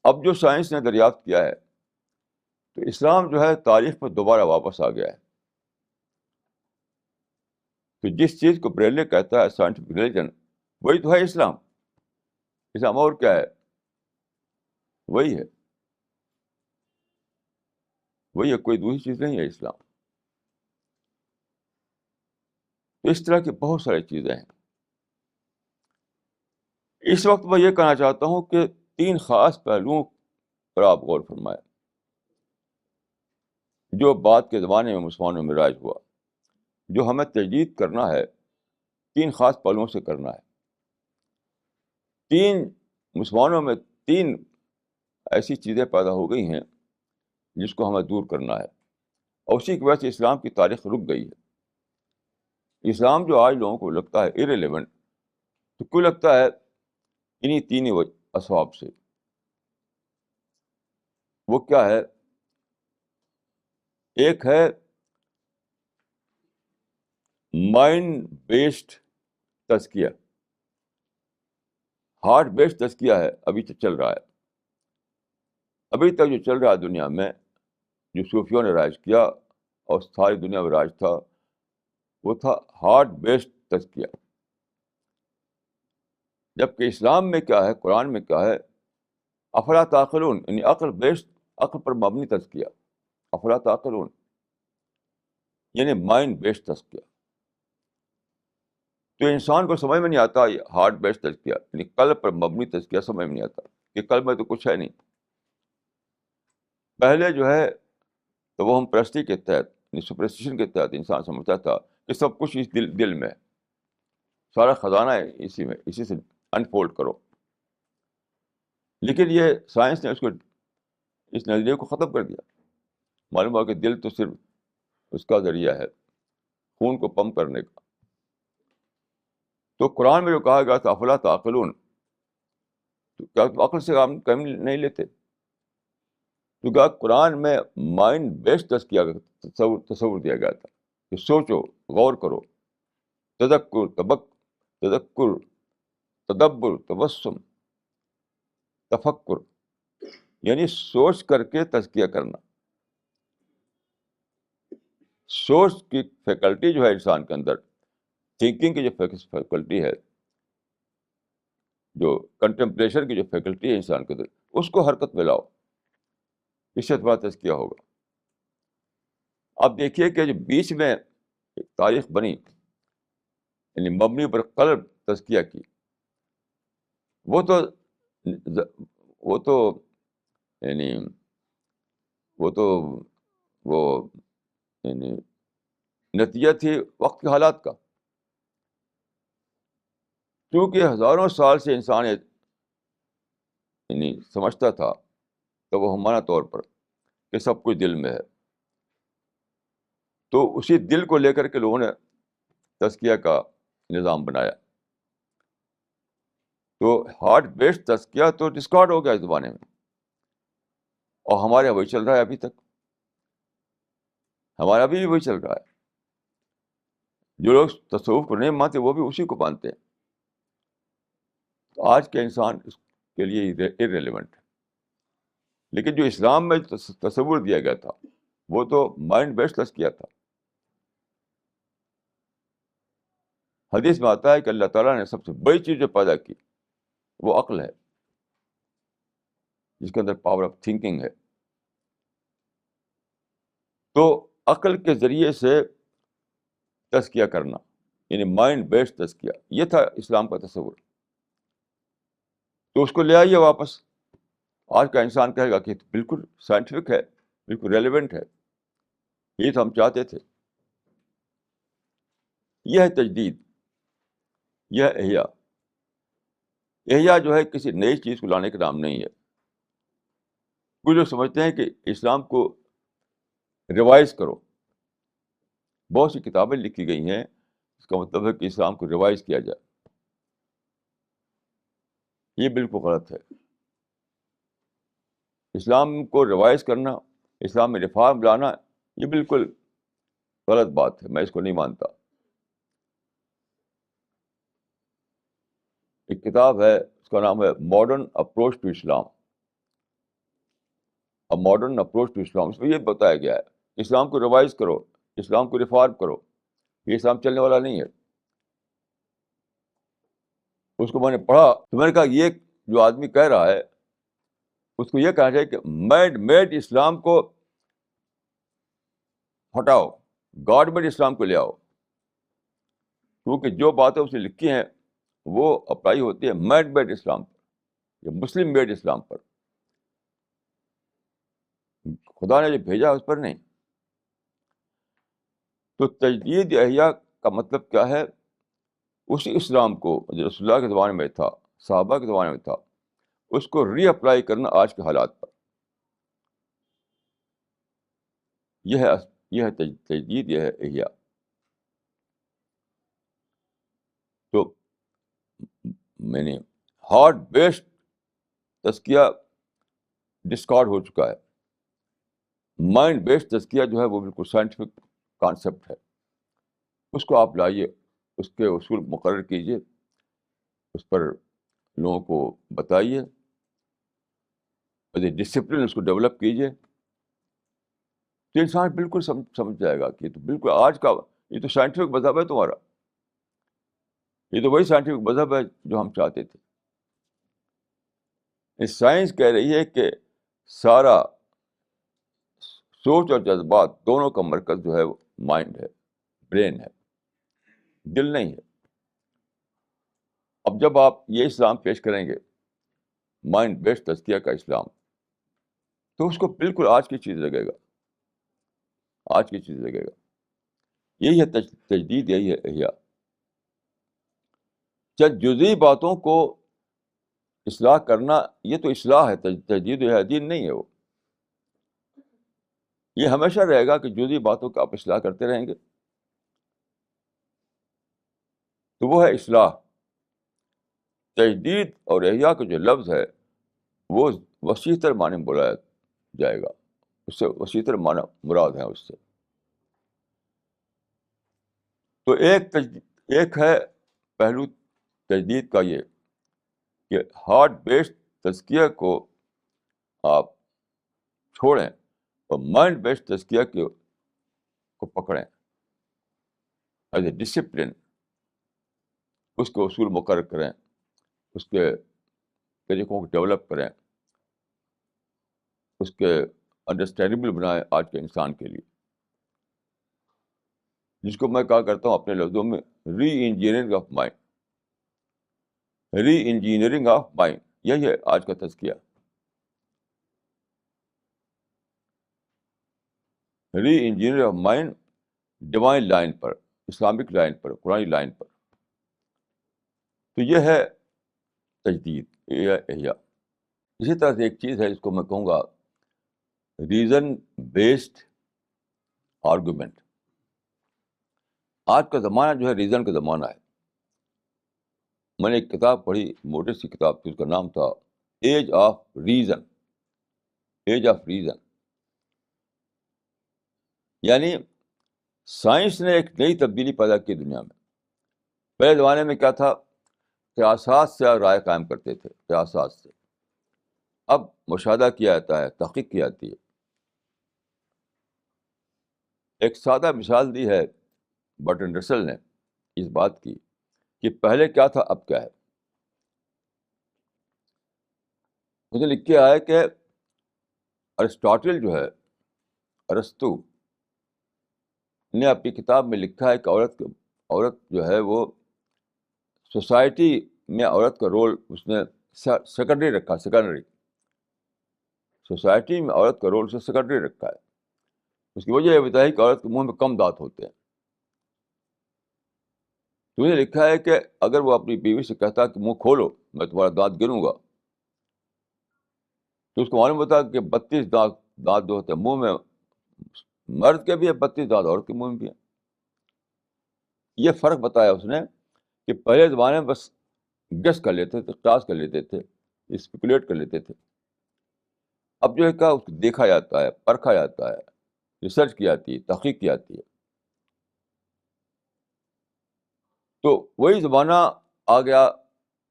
اب جو سائنس نے دریافت کیا ہے تو اسلام جو ہے تاریخ پر دوبارہ واپس آ گیا ہے. تو جس چیز کو بریلے کہتا ہے سائنٹیفک ریلیجن وہی تو ہے اسلام. اسلام اور کیا ہے؟ وہی ہے، وہی ہے، کوئی دوسری چیز نہیں ہے اسلام. تو اس طرح کی بہت ساری چیزیں ہیں. اس وقت میں یہ کہنا چاہتا ہوں کہ 3 خاص پہلوؤں پر آپ غور فرمائیں جو بعد کے زمانے میں مسلمانوں میں رائج ہوا. جو ہمیں تجدید کرنا ہے 3 خاص پہلوؤں سے کرنا ہے. 3 مسلمانوں میں 3 ایسی چیزیں پیدا ہو گئی ہیں جس کو ہمیں دور کرنا ہے، اور اسی کی وجہ سے اسلام کی تاریخ رک گئی ہے. اسلام جو آج لوگوں کو لگتا ہے ارریلیونٹ، تو کیوں لگتا ہے؟ انہی 3 اسباب سے. وہ کیا ہے؟ ایک ہے مائنڈ بیسڈ تزکیہ، ہارٹ بیسڈ تزکیہ ہے. ابھی تک چل رہا ہے، ابھی تک جو چل رہا ہے دنیا میں، جو صوفیوں نے راج کیا اور ساری دنیا میں راج تھا، وہ تھا ہارٹ بیسڈ تزکیہ. جبکہ اسلام میں کیا ہے، قرآن میں کیا ہے؟ افلا تعقلون، یعنی عقل بیسڈ، عقل پر مبنی تزکیہ. افلا تعقلون یعنی مائنڈ بیسڈ تزکیہ. تو انسان کو سمجھ میں نہیں آتا یہ ہارٹ بیسڈ تزکیہ، یعنی قلب پر مبنی تزکیہ سمجھ میں نہیں آتا کہ قلب میں تو کچھ ہے نہیں. پہلے جو ہے تو وہ ہم پرستی کے تحت سپرسٹیشن کے تحت انسان سمجھتا تھا کہ سب کچھ اس دل میں ہے، سارا خزانہ ہے اسی میں، اسی سے انفولڈ کرو. لیکن یہ سائنس نے اس نظریے کو ختم کر دیا. معلوم ہوا کہ دل تو صرف اس کا ذریعہ ہے خون کو پمپ کرنے کا. تو قرآن میں جو کہا گیا تھا افلا تعقلون، تو کیا تم عقل سے کام نہیں لیتے؟ تو کیا قرآن میں مائنڈ بیسڈ تزکیہ کا تصور دیا گیا تھا کہ سوچو، غور کرو، تذکر، تدبر، تبسم، تفکر، یعنی سوچ کر کے تزکیہ کرنا. سوچ کی فیکلٹی جو ہے انسان کے اندر، تھنکنگ کی جو فیکلٹی ہے، جو کنٹمپلیشن کی جو فیکلٹی ہے انسان کے اندر، اس کو حرکت میں لاؤ، اس سے تمہارا تزکیہ ہوگا. اب دیکھیے کہ جو بیچ میں ایک تاریخ بنی، یعنی مبنی پر قلب تزکیہ کی، وہ تو وہ تو یعنی وہ تو وہ یعنی نتیجہ تھی وقت کے حالات کا. کیونکہ ہزاروں سال سے انسان یعنی سمجھتا تھا تو وہ ہمارا طور پر کہ سب کچھ دل میں ہے. تو اسی دل کو لے کر کے لوگوں نے تزکیہ کا نظام بنایا. تو ہارٹ بیسڈ تزکیہ تو ڈسکارڈ ہو گیا اس زمانے میں، اور ہمارے یہاں وہی چل رہا ہے ابھی تک. ہمارا بھی وہی چل رہا ہے. جو لوگ تصوف کو نہیں مانتے وہ بھی اسی کو مانتے ہیں. تو آج کے انسان اس کے لیے irrelevant ہے. لیکن جو اسلام میں تصور دیا گیا تھا وہ تو مائنڈ بیسڈ تزکیہ تھا. حدیث میں آتا ہے کہ اللہ تعالیٰ نے سب سے بڑی چیز جو پیدا کی وہ عقل ہے، جس کے اندر پاور آف تھنکنگ ہے. تو عقل کے ذریعے سے تزکیہ کرنا، یعنی مائنڈ بیسڈ تزکیہ، یہ تھا اسلام کا تصور. تو اس کو لے آئیے واپس. آج کا انسان کہے گا کہ بالکل سائنٹیفک ہے، بالکل ریلیونٹ ہے، یہ تو ہم چاہتے تھے. یہ ہے تجدید، یہ ہے احیاء. احیاء جو ہے کسی نئی چیز کو لانے کا نام نہیں ہے. کچھ لوگ سمجھتے ہیں کہ اسلام کو ریوائز کرو. بہت سی کتابیں لکھی گئی ہیں، اس کا مطلب ہے کہ اسلام کو ریوائز کیا جائے. یہ بالکل غلط ہے. اسلام کو ریوائز کرنا، اسلام میں ریفارم لانا، یہ بالکل غلط بات ہے. میں اس کو نہیں مانتا. ایک کتاب ہے، اس کا نام ہے ماڈرن اپروچ ٹو اسلام. اب ماڈرن اپروچ ٹو اسلام، اس میں یہ بتایا گیا ہے اسلام کو ریوائز کرو، اسلام کو ریفارم کرو. یہ اسلام چلنے والا نہیں ہے. اس کو میں نے پڑھا تو میں نے کہا یہ جو آدمی کہہ رہا ہے اس کو یہ کہنا چاہیے کہ میڈ اسلام کو ہٹاؤ، گاڈ میڈ اسلام کو لے آؤ. کیونکہ جو باتیں اس نے لکھی ہیں وہ اپلائی ہوتی ہے میڈ اسلام پر، یا مسلم میڈ اسلام پر. خدا نے جو بھیجا اس پر نہیں. تو تجدید احیاء کا مطلب کیا ہے؟ اسی اسلام کو جو رسول اللہ کے زمانے میں تھا، صحابہ کے زمانے میں تھا، اس کو ری اپلائی کرنا آج کے حالات پر. یہ ہے تجدید، یہ ہے احیاء. تو میں نے ہارٹ بیسڈ تزکیہ ڈسکارڈ ہو چکا ہے. مائنڈ بیسڈ تزکیہ جو ہے وہ بالکل سائنٹیفک کانسیپٹ ہے. اس کو آپ لائیے، اس کے اصول مقرر کیجیے، اس پر لوگوں کو بتائیے، ڈسپلن اس کو ڈیولپ کیجیے. تو انسان بالکل سمجھ جائے گا کہ یہ تو بالکل آج کا، یہ تو سائنٹیفک مذہب ہے تمہارا. یہ تو وہی سائنٹیفک مذہب ہے جو ہم چاہتے تھے. سائنس کہہ رہی ہے کہ سارا سوچ اور جذبات دونوں کا مرکز جو ہے وہ مائنڈ ہے، برین ہے، دل نہیں ہے. اب جب آپ یہ اسلام پیش کریں گے، مائنڈ بیسڈ تزکیہ کا اسلام، تو اس کو بالکل آج کی چیز لگے گا. آج کی چیز لگے گا. یہی ہے تجدید، یہی ہے احیاء. چند جزئی باتوں کو اصلاح کرنا یہ تو اصلاح ہے، تجدید و دین نہیں ہے وہ. یہ ہمیشہ رہے گا کہ جزئی باتوں کا آپ اصلاح کرتے رہیں گے تو وہ ہے اصلاح. تجدید اور احیاء کا جو لفظ ہے وہ وسیع تر معنی میں بولا جائے گا، اس سے وسیع تر معنی مراد ہے اس سے. تو ایک ہے پہلو تجدید کا یہ کہ ہارٹ بیسڈ تزکیہ کو آپ چھوڑیں اور مائنڈ بیسڈ تزکیہ کو پکڑیں ایز اے ڈسپلن. اس کے اصول مقرر کریں، اس کے طریقوں کو ڈیولپ کریں، اس کے انڈرسٹینڈیبل بنائیں آج کے انسان کے لیے، جس کو میں کہا کرتا ہوں اپنے لفظوں میں re engineering of mind. Re engineering of mind یہی ہے آج کا تزکیہ. Re engineer of mind divine line پر، اسلامک لائن پر، قرآنی لائن پر. تو یہ ہے تجدید، یہ ہے احیاء. اسی طرح سے ایک چیز ہے جس کو میں کہوں گا ریزن بیسڈ آرگومنٹ. آج کا زمانہ جو ہے ریزن کا زمانہ ہے. میں نے ایک کتاب پڑھی، موٹی سی کتاب تھی، اس کا نام تھا age of reason. Age of reason یعنی سائنس نے ایک نئی تبدیلی پیدا کی دنیا میں. پہلے زمانے میں کیا تھا، قیاسات سے رائے قائم کرتے تھے، قیاسات سے. اب مشاہدہ کیا جاتا ہے، تحقیق کی جاتی ہے. ایک سادہ مثال دی ہے برٹن رسل نے اس بات کی کہ پہلے کیا تھا اب کیا ہے. مجھے لکھ کے آیا کہ ارسطاٹل جو ہے، ارسطو نے اپنی کتاب میں لکھا ہے کہ عورت جو ہے وہ سوسائٹی میں عورت کا رول اس نے سیکنڈری رکھا. سیکنڈری سوسائٹی میں عورت کا رول اس نے سیکنڈری رکھا ہے. اس کی وجہ یہ بتائی کہ عورت کے منہ میں کم دانت ہوتے ہیں. تو نے لکھا ہے کہ اگر وہ اپنی بیوی سے کہتا کہ منہ کھولو میں تمہارا دانت گنوں گا، تو اس کو معلوم ہوتا کہ 32 دانت جو ہوتے ہیں منہ میں، مرد کے بھی ہے 32 دانت عورت کے منہ میں بھی ہے. یہ فرق بتایا اس نے کہ پہلے زمانے میں بس گیس کر لیتے تھے، قیاس کر لیتے تھے، اسپیکولیٹ کر لیتے تھے. اب جو ہے کہ اس کو دیکھا جاتا ہے، پرکھا جاتا ہے، ریسرچ کی جاتی ہے، تحقیق کی جاتی ہے. تو وہی زمانہ آ گیا،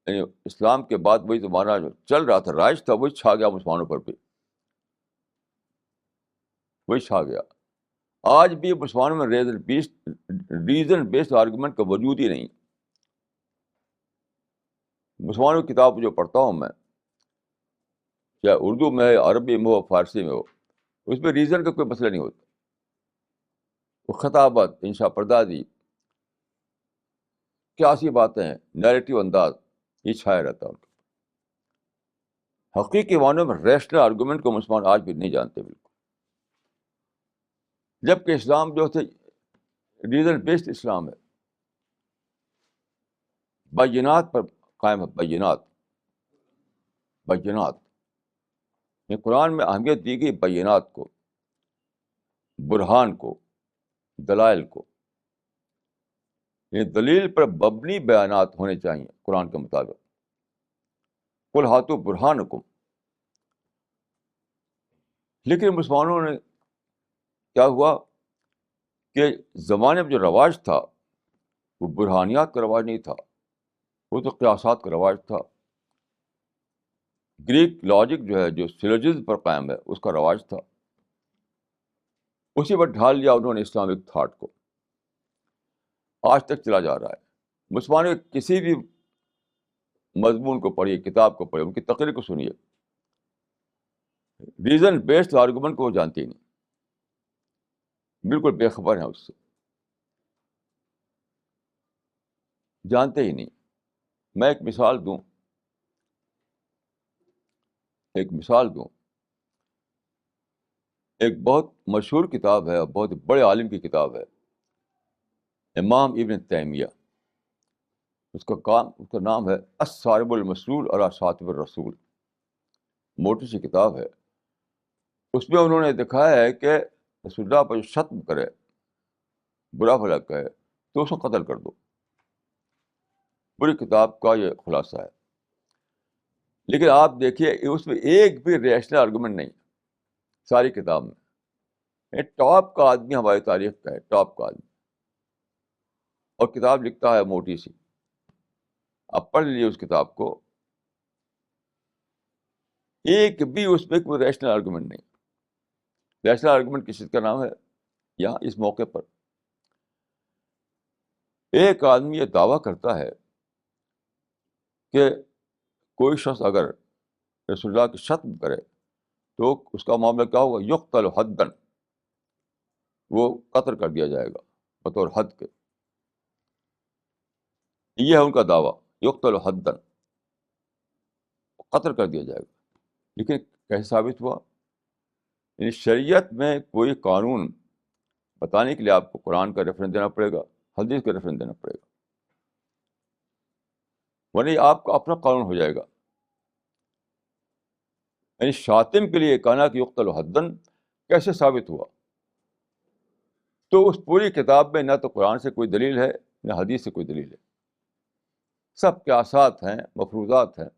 یعنی اسلام کے بعد وہی زمانہ جو چل رہا تھا، رائج تھا، وہی چھا گیا مسلمانوں پر بھی، وہی چھا گیا. آج بھی مسلمانوں میں ریزن بیسڈ آرگومنٹ کا وجود ہی نہیں. مسلمانوں کی کتاب جو پڑھتا ہوں میں، چاہے اردو میں ہو، عربی میں ہو، فارسی میں ہو، اس میں ریزن کا کوئی مسئلہ نہیں ہوتا. وہ خطابت، انشا پردازی، کیا سی باتیں ہیں، نیریٹو انداز، یہ چھایا رہتا ہے. حقیقی معنوں میں ریشنل آرگومنٹ کو مسلمان آج بھی نہیں جانتے بالکل. جبکہ اسلام جو ہے ریزن بیسڈ اسلام ہے، بینات پر قائم ہے. بینات قرآن میں اہمیت دی گئی بینات کو، برہان کو، دلائل کو. یہ دلیل پر مبنی بیانات ہونے چاہیے قرآن کے مطابق. قل ہاتوا برہانکم. لیکن مسلمانوں نے کیا ہوا کہ زمانے میں جو رواج تھا وہ برہانیات کا رواج نہیں تھا، وہ تو قیاسات کا رواج تھا. گریک لاجک جو ہے، جو سیلوجزم پر قائم ہے، اس کا رواج تھا. اسی پر ڈھال لیا انہوں نے اسلامک تھاٹ کو. آج تک چلا جا رہا ہے. مسلمانوں کے کسی بھی مضمون کو پڑھیے، کتاب کو پڑھیے، ان کی تقریر کو سنیے، ریزن بیسڈ آرگومنٹ کو وہ جانتے ہی نہیں، بالکل بے خبر ہیں اس سے، جانتے ہی نہیں. میں ایک مثال دوں، ایک بہت مشہور کتاب ہے اور بہت بڑے عالم کی کتاب ہے، امام ابن تیمیہ. اس کا نام ہے الصارم المسلول علی شاتم الرسول. موٹی سی کتاب ہے. اس میں انہوں نے دکھایا ہے کہ رسول اللہ پر جو شتم کرے، برا بھلا کہے، تو اس کو قتل کر دو. پوری کتاب کا یہ خلاصہ ہے. لیکن آپ دیکھیے اس میں ایک بھی ریشنل آرگومنٹ نہیں ساری کتاب میں. یہ ٹاپ کا آدمی ہماری تاریخ کا ہے، ٹاپ کا آدمی، اور کتاب لکھتا ہے موٹی سی. آپ پڑھ لیجیے اس کتاب کو، ایک بھی اس میں کوئی ریشنل آرگومنٹ نہیں. ریشنل آرگومنٹ کس چیز کا نام ہے؟ یہاں اس موقع پر ایک آدمی یہ دعویٰ کرتا ہے کہ کوئی شخص اگر رسول اللہ کی شتم کرے تو اس کا معاملہ کیا ہوگا؟ یقتل حدن، وہ قتل کر دیا جائے گا بطور حد کے. یہ ہے ان کا دعویٰ، یقتل حدن، قتل کر دیا جائے گا. لیکن کیسے ثابت ہوا؟ یعنی شریعت میں کوئی قانون بتانے کے لیے آپ کو قرآن کا ریفرنس دینا پڑے گا، حدیث کا ریفرنس دینا پڑے گا، ورنہ یہ آپ کا اپنا قانون ہو جائے گا. یعنی شاتم کے لیے کہنا کہ یقتل حدن کیسے ثابت ہوا؟ تو اس پوری کتاب میں نہ تو قرآن سے کوئی دلیل ہے نہ حدیث سے کوئی دلیل ہے. سب قیاسات ہیں، مفروضات ہیں،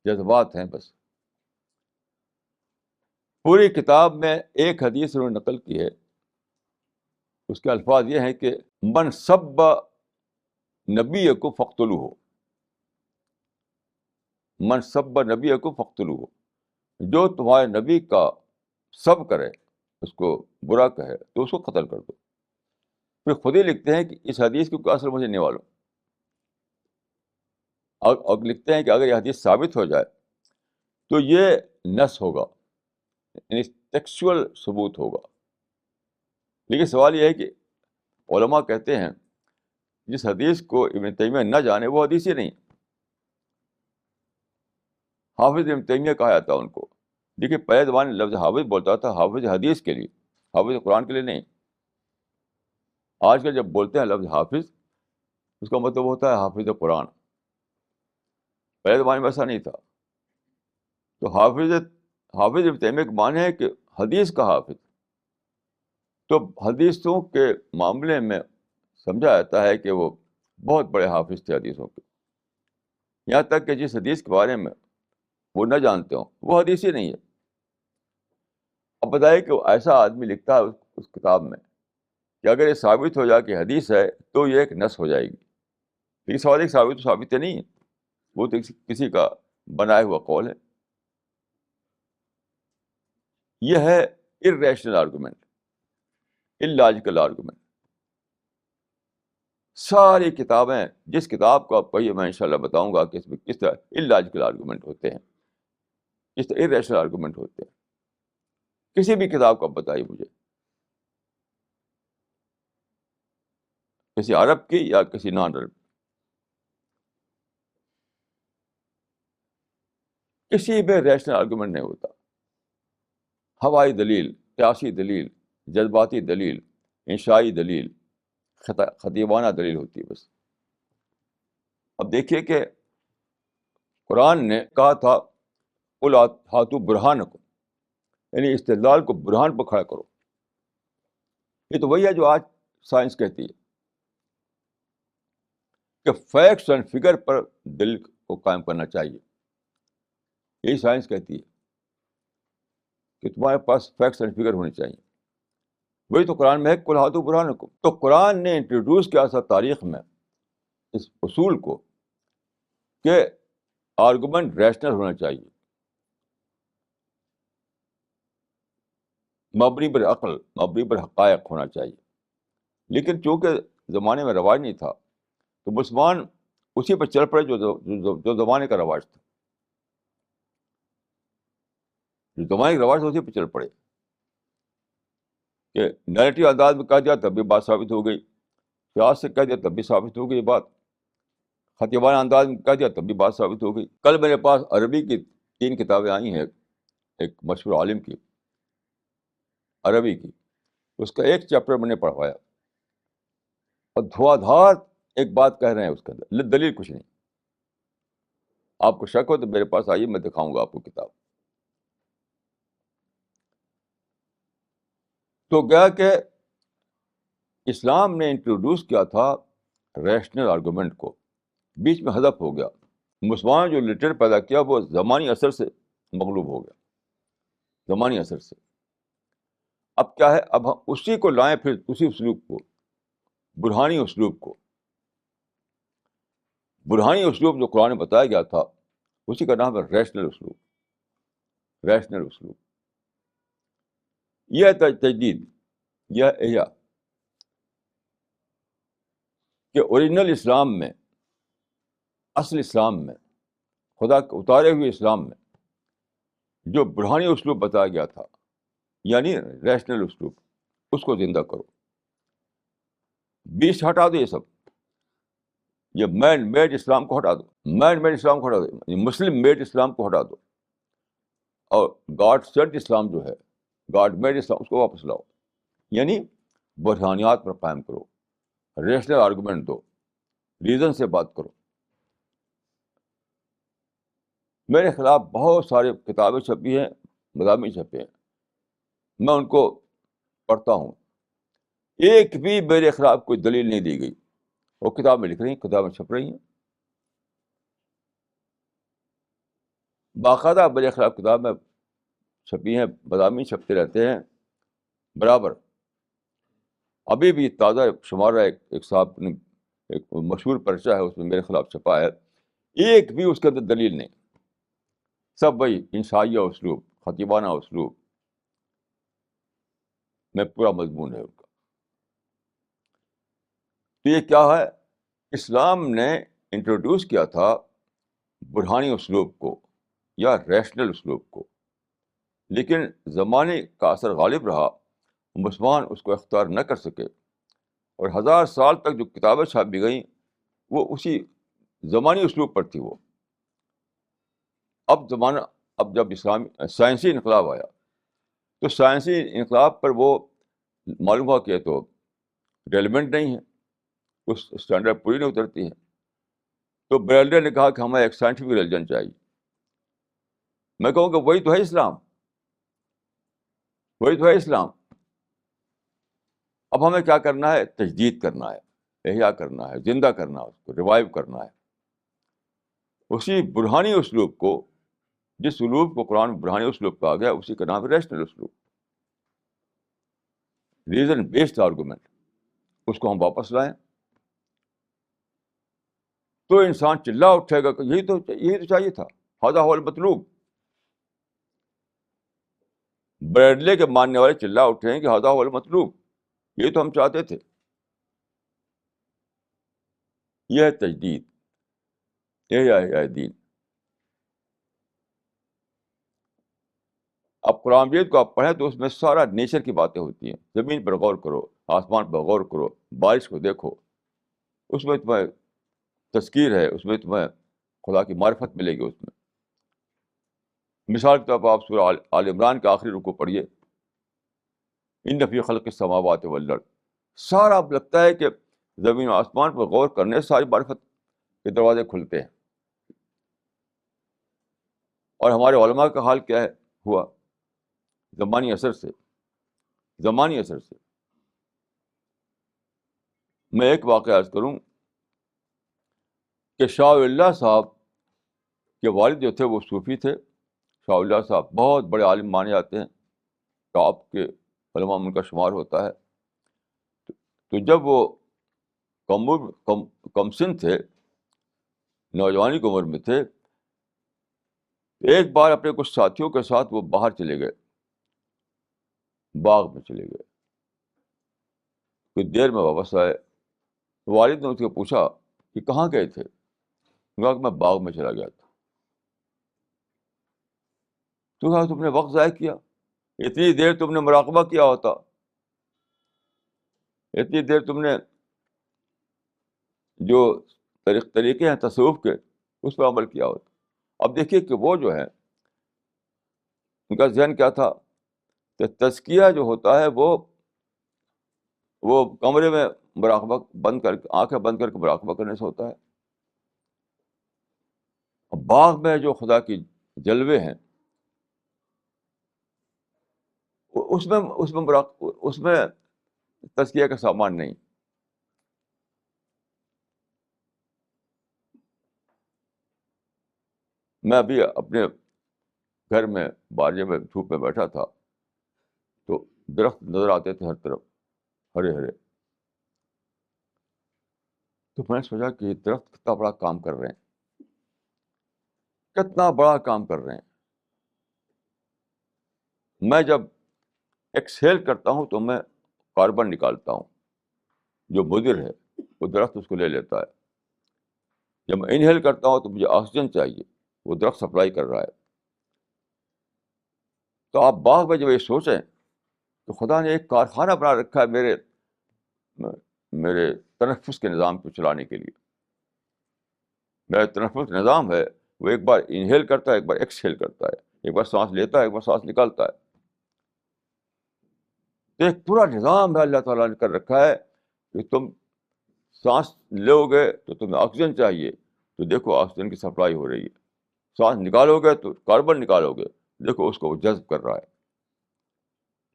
جذبات ہیں بس. پوری کتاب میں ایک حدیث انہوں نے نقل کی ہے، اس کے الفاظ یہ ہیں کہ من سب نبی کو فقتلوہ، من سب نبی کو فقتلوہ، جو تمہارے نبی کا سب کرے، اس کو برا کہے تو اس کو قتل کر دو. پھر خود ہی لکھتے ہیں کہ اس حدیث کو اصل مجھے نہیں معلوم، اور لکھتے ہیں کہ اگر یہ حدیث ثابت ہو جائے تو یہ نص ہوگا، یعنی ٹیکسچوئل ثبوت ہوگا. لیکن سوال یہ ہے کہ علماء کہتے ہیں جس حدیث کو ابن تیمیہ نہ جانے وہ حدیث ہی نہیں. حافظ ابن تیمیہ کہا جاتا ہے ان کو. دیکھیے پہلے زمانے میں لفظ حافظ بولتا تھا حافظ حدیث کے لیے، حافظ قرآن کے لیے نہیں. آج کل جب بولتے ہیں لفظ حافظ، اس کا مطلب ہوتا ہے حافظ قرآن. پہلے زمانے میں ایسا نہیں تھا. تو حافظ ابن تیمیہ کے معنی ہے کہ حدیث کا حافظ. تو حدیثوں کے معاملے میں سمجھا جاتا ہے کہ وہ بہت بڑے حافظ تھے حدیثوں کے. یہاں تک کہ جس حدیث کے بارے میں وہ نہ جانتے ہوں وہ حدیث ہی نہیں ہے. اب بتائیے کہ وہ ایسا آدمی لکھتا ہے اس کتاب میں کہ اگر یہ ثابت ہو جائے کہ حدیث ہے تو یہ ایک نص ہو جائے گی. لیکن سوال ایک ثابت تو نہیں ہے، وہ تو کسی کا بنایا ہوا قول ہے. یہ ہے irrational آرگومنٹ، illogical آرگومنٹ. ساری کتابیں، جس کتاب کو آپ کہیے میں انشاءاللہ بتاؤں گا کہ اس میں کس طرح illogical آرگومنٹ ہوتے ہیں، کس طرح irrational آرگومنٹ ہوتے ہیں. کسی بھی کتاب کو آپ بتائیے مجھے، کسی عرب کی یا کسی نان عرب، کسی بھی ریشنل آرگومنٹ نہیں ہوتا. ہوائی دلیل، قیاسی دلیل، جذباتی دلیل، انشائی دلیل، خطیبانہ دلیل ہوتی ہے بس. اب دیکھیے کہ قرآن نے کہا تھا قل ہاتوا برہانکم، یعنی استدلال کو برہان پر کھڑا کرو. یہ تو وہی ہے جو آج سائنس کہتی ہے کہ فیکٹس اینڈ فگر پر دلیل کو قائم کرنا چاہیے. یہی سائنس کہتی ہے کہ تمہارے پاس فیکٹس اینڈ فگر ہونے چاہیے. وہی تو قرآن میں ہے قل ہاتوا برہانکم. تو قرآن نے انٹروڈیوس کیا تھا تاریخ میں اس اصول کو کہ آرگومنٹ ریشنل ہونا چاہیے، مبنی بر عقل، مبنی بر حقائق ہونا چاہیے. لیکن چونکہ زمانے میں رواج نہیں تھا تو مسلمان اسی پر چل پڑے جو زمانے کا رواج تھا. جو زمانے کا رواج تھا اسی پہ چل پڑے کہ نیریٹو انداز میں کہہ دیا تب بھی بات ثابت ہو گئی، پیاس سے کہہ دیا تب بھی ثابت ہو گئی بات، خطیبانہ انداز میں کہہ دیا تب بھی بات ثابت ہو گئی. کل میرے پاس عربی کی 3 کتابیں آئی ہیں ایک مشہور عالم کی. عربی کی، اس کا ایک چیپٹر میں نے پڑھوایا، اور دھواں دھار ایک بات کہہ رہے ہیں اس کے اندر، دلیل کچھ نہیں. آپ کو شک ہو تو میرے پاس آئیے، میں دکھاؤں گا آپ کو کتاب. تو گیا کہ اسلام نے انٹروڈیوس کیا تھا ریشنل آرگومنٹ کو، بیچ میں حذف ہو گیا. مسلمان جو لٹر پیدا کیا وہ زمانی اثر سے مغلوب ہو گیا، زمانی اثر سے. اب کیا ہے، اب ہم اسی کو لائیں، پھر اسی اسلوب کو، برہانی اسلوب کو. برہانی اسلوب جو قرآن میں بتایا گیا تھا اسی کا نام ہے ریشنل اسلوب. ریشنل اسلوب یہ تجدید، یہ احیا، کہ اوریجنل اسلام میں، اصل اسلام میں، خدا کے اتارے ہوئے اسلام میں جو برہانی اسلوب بتایا گیا تھا، یعنی ریشنل اسلوب، اس کو زندہ کرو. بیچ ہٹا دو، یہ سب، یہ مین میڈ اسلام کو ہٹا دو، مین میڈ اسلام کو ہٹا دو، مسلم میڈ اسلام کو ہٹا دو، اور گاڈ سینٹ اسلام جو ہے، گاڈ میڈ اسلام، اس کو واپس لاؤ. یعنی برہانیات پر قائم کرو، ریشنل آرگومنٹ دو، ریزن سے بات کرو. میرے خلاف بہت سارے کتابیں چھپی ہیں، مضامین چھپے ہیں، میں ان کو پڑھتا ہوں، ایک بھی میرے خلاف کوئی دلیل نہیں دی گئی. وہ کتاب میں لکھ رہی ہیں، کتابیں چھپ رہی ہیں، باقاعدہ میرے خلاف کتابیں چھپی ہیں، مضامین چھپتے رہتے ہیں برابر. ابھی بھی تازہ شمار ہے، ایک صاحب نے ایک مشہور پرچہ ہے، اس میں میرے خلاف چھپا ہے، ایک بھی اس کے اندر دلیل نہیں، سب وہی انشائیہ اسلوب، خطیبانہ اسلوب میں پورا مضمون ہے ان کا. تو یہ کیا ہے، اسلام نے انٹروڈیوس کیا تھا برہانی اسلوب کو یا ریشنل اسلوب کو، لیکن زمانے کا اثر غالب رہا، مسلمان اس کو اختیار نہ کر سکے، اور 1000 سال تک جو کتابیں چھاپی گئیں وہ اسی زمانی اسلوب پر تھی. وہ اب زمانہ، اب جب اسلامی سائنسی انقلاب آیا تو سائنسی انقلاب پر وہ معلوم ہوا کہ یہ تو ریلیونٹ نہیں ہے، اس اسٹینڈرڈ پوری نہیں اترتی ہے. تو بریلڈر نے کہا کہ ہمیں ایک سائنٹیفک ریلیجن چاہیے. میں کہوں کہ وہی تو ہے اسلام، وہی تو ہے اسلام. اب ہمیں کیا کرنا ہے، تجدید کرنا ہے، احیا کرنا ہے، زندہ کرنا ہے، اس کو ریوائیو کرنا ہے. اسی برہانی اسلوب کو، جس اسلوب کو قرآن میں برہانی اسلوب کہا گیا، اسی کا نام ہے ریشنل اسلوب، ریزن بیسڈ آرگومنٹ. اس کو ہم واپس لائیں تو انسان چلا اٹھے گا کہ یہی تو چاہیے تھا، ھذا ھو المطلوب. بریڈلے کے ماننے والے چلا اٹھے ہیں کہ ھذا ھو المطلوب، یہ تو ہم چاہتے تھے. یہ ہے تجدید، یہ ہے دین. اب قرآن مجید کو آپ پڑھیں تو اس میں سارا نیچر کی باتیں ہوتی ہیں. زمین پر غور کرو، آسمان پر غور کرو، بارش کو دیکھو، اس میں تمہیں تذکیر ہے، اس میں تمہیں خدا کی معرفت ملے گی. اس میں مثال کے طور پر آپ سورہ آل عمران کے آخری رکوع پڑھیے، ان فی خلق السماوات والارض. سارا اب لگتا ہے کہ زمین و آسمان پر غور کرنے سے ساری معرفت کے دروازے کھلتے ہیں. اور ہمارے علماء کا حال کیا ہے ہوا، زمانی اثر سے، زمانی اثر سے. میں ایک واقعہ عرض کروں کہ شاہ اللہ صاحب کے والد جو تھے وہ صوفی تھے. شاہ اللہ صاحب بہت بڑے عالم مانے جاتے ہیں، ٹاپ کے علماء میں ان کا شمار ہوتا ہے. تو جب وہ کم سن تھے، نوجوانی کی عمر میں تھے، ایک بار اپنے کچھ ساتھیوں کے ساتھ وہ باہر چلے گئے، باغ میں چلے گئے. کچھ دیر میں واپس آئے، والد نے اس کو پوچھا کہ کہاں گئے تھے؟ کہا کہ میں باغ میں چلا گیا تھا. تو کہا تم نے وقت ضائع کیا، اتنی دیر تم نے مراقبہ کیا ہوتا، اتنی دیر تم نے جو طریقے ہیں تصوف کے اس پر عمل کیا ہوتا. اب دیکھیے کہ وہ جو ہے ان کا ذہن کیا تھا تو تزکیہ جو ہوتا ہے وہ کمرے میں مراقبہ بند کر کے، آنکھیں بند کر کے مراقبہ کرنے سے ہوتا ہے. باغ میں جو خدا کی جلوے ہیں اس میں تزکیہ کا سامان نہیں. میں ابھی اپنے گھر میں باریے میں دھوپ میں بیٹھا تھا تو درخت نظر آتے تھے ہر طرف، ہرے ہرے. تو میں نے سوچا کہ یہ درخت کتنا بڑا کام کر رہے ہیں، کتنا بڑا کام کر رہے ہیں. میں جب ایکسہیل کرتا ہوں تو میں کاربن نکالتا ہوں، جو مضر ہے وہ درخت اس کو لے لیتا ہے. جب میں انہیل کرتا ہوں تو مجھے آکسیجن چاہیے، وہ درخت سپلائی کر رہا ہے. تو آپ باغ میں جب یہ سوچیں تو خدا نے ایک کارخانہ بنا رکھا ہے میرے تنفس کے نظام کو چلانے کے لیے. میرا تنفس نظام ہے، وہ ایک بار انہیل کرتا ہے، ایک بار ایکسہیل کرتا ہے، ایک بار سانس لیتا ہے، ایک بار سانس نکالتا ہے. تو ایک پورا نظام ہے اللہ تعالیٰ نے کر رکھا ہے کہ تم سانس لو گے تو تمہیں آکسیجن چاہیے، تو دیکھو آکسیجن کی سپلائی ہو رہی ہے. سانس نکالو گے تو کاربن نکالو گے، دیکھو اس کو وہ جذب کر رہا ہے.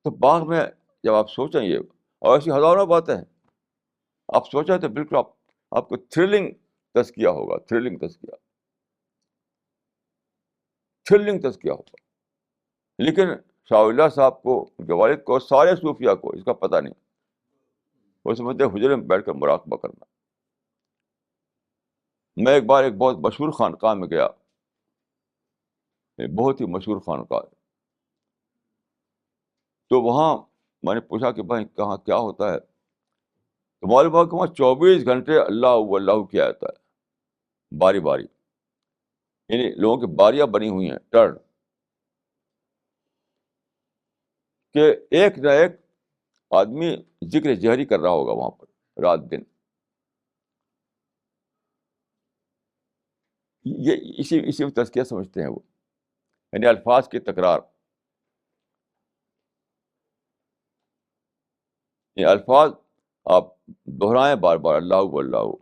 تو باغ میں جب آپ سوچیں یہ، اور ایسی ہزاروں باتیں ہیں، آپ سوچیں تو بالکل آپ کو تھرلنگ تزکیہ ہوگا، تھرلنگ تزکیہ ہوگا. لیکن شاہ اللہ صاحب کو، ان کے والد کو، سارے صوفیہ کو اس کا پتہ نہیں. وہ سمجھتے ہیں حجرے میں بیٹھ کر مراقبہ کرنا. میں ایک بار ایک بہت مشہور خانقاہ میں گیا، ایک بہت ہی مشہور خانقاہ. تو وہاں میں نے پوچھا کہ بھائی کہاں کیا ہوتا ہے؟ تو معلوم ہوا کہ وہاں 24 گھنٹے اللہ اللہ کیا جاتا ہے، باری باری. یعنی لوگوں کی باریاں بنی ہوئی ہیں، ٹرن، کہ ایک نہ ایک آدمی ذکر جہری کر رہا ہوگا وہاں پر رات دن. یہ اسی میں تزکیہ سمجھتے ہیں وہ، یعنی الفاظ کی تکرار. یہ الفاظ آپ دہرائیں بار بار، اللہ اللہ،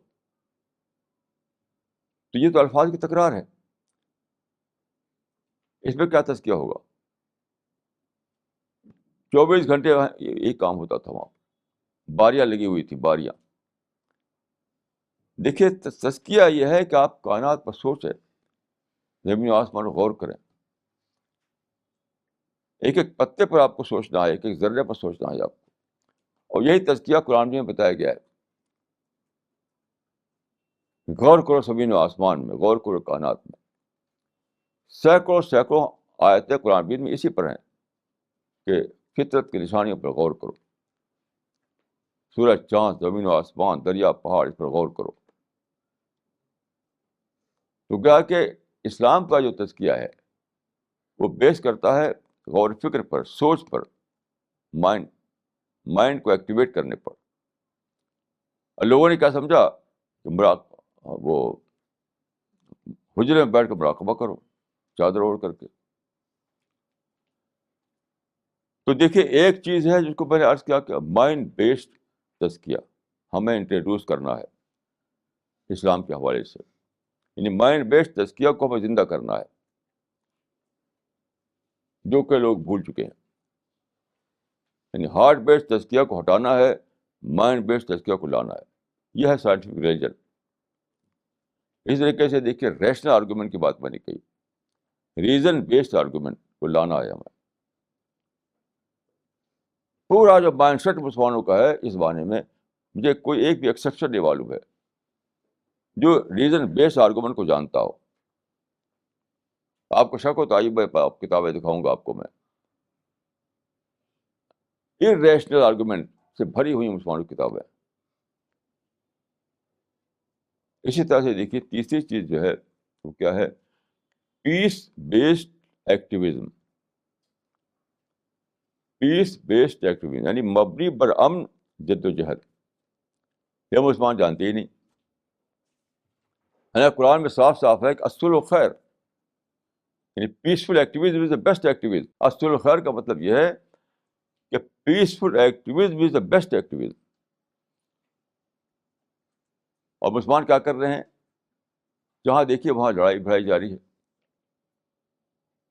تو یہ تو الفاظ کی تکرار ہے. اس میں کیا تزکیہ ہوگا؟ 24 گھنٹے یہی کام ہوتا تھا وہاں. باریاں لگی ہوئی تھی، باریاں. دیکھیے تزکیہ یہ ہے کہ آپ کائنات پر سوچیں، زمین و آسمان پر غور کریں. ایک ایک پتے پر آپ کو سوچنا ہے، ایک ایک ذرے پر سوچنا ہے آپ کو. اور یہی تزکیہ قرآن میں بتایا گیا ہے. غور کرو زمین و آسمان میں، غور کرو کائنات میں. سینکڑوں آیتیں قرآن میں اسی پر ہیں کہ فطرت کی نشانیوں پر غور کرو. سورج، چاند، زمین و آسمان، دریا، پہاڑ، اس پر غور کرو. تو کیا کہ اسلام کا جو تزکیہ ہے وہ بیس کرتا ہے غور فکر پر، سوچ پر، مائنڈ کو ایکٹیویٹ کرنے پر. اور لوگوں نے کیا سمجھا کہ وہ حجرے میں بیٹھ کر مراقبہ کرو، چادر اوڑھ کر کے. تو دیکھیے ایک چیز ہے جس کو میں نے عرض کیا کہ مائنڈ بیسڈ تزکیہ ہمیں انٹروڈیوس کرنا ہے اسلام کے حوالے سے. یعنی مائنڈ بیسڈ تزکیہ کو ہمیں زندہ کرنا ہے، جو کہ لوگ بھول چکے ہیں. یعنی ہارٹ بیسڈ تزکیہ کو ہٹانا ہے، مائنڈ بیسڈ تزکیہ کو لانا ہے. یہ ہے سائنٹیفک ریلیجن. اس طریقے سے دیکھیے ریشنل آرگومنٹ کی بات میں نے کہی، ریزن بیسڈ آرگومنٹ کو لانا ہے ہمیں. پورا جو مائنڈ سیٹ مسلمانوں کا ہے اس بارے میں مجھے کوئی ایک بھی ایکسیپشن نہیں معلوم ہے جو ریزن بیسڈ آرگومنٹ کو جانتا ہو. آپ کو شک ہو تو آئیے میں آپ کتابیں دکھاؤں گا آپ کو. میں irrational آرگومنٹ سے بھری ہوئی مسلمانوں کی کتابیں. اسی طرح سے دیکھیے تیسری چیز جو ہے وہ کیا ہے؟ پیس بیسڈ ایکٹیویزم. پیس بیسڈ ایکٹیویزم یعنی مبنی بر امن جد و جہد. یہ مسلمان جانتے ہی نہیں. قرآن میں صاف صاف ہے کہ الصلح خیر، یعنی peaceful activism is the best activism. الصلح خیر کا مطلب یہ ہے کہ peaceful activism is the best activism. اور مسلمان کیا کر رہے ہیں؟ جہاں دیکھیے وہاں لڑائی بھڑائی جاری ہے.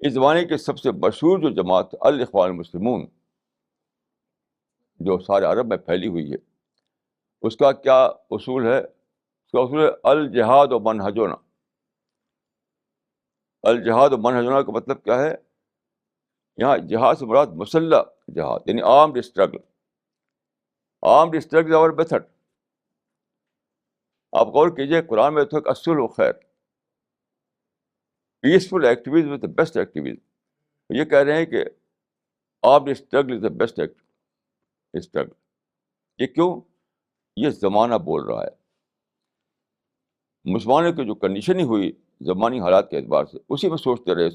اس زمانے کی سب سے مشہور جو جماعت الاخوان المسلمون جو سارے عرب میں پھیلی ہوئی ہے، اس کا کیا اصول ہے؟ اس کا اصول ہے الجہاد و منہجنا. الجہاد و منہجنا کا مطلب کیا ہے؟ یہاں جہاد سے مراد مسلح جہاد، یعنی آرمڈ اسٹرگل. آرمڈ اسٹرگل اور میتھڈ. آپ غور کیجئے، قرآن میں تو اصل و خیر، peaceful activism is the best activism. یہ کہہ رہے ہیں کہ armed struggle is the best struggle. یہ کیوں؟ یہ زمانہ بول رہا ہے. مسلمانوں کی جو کنڈیشن ہی ہوئی زمانی حالات کے اعتبار سے، اسی میں سوچتے رہے.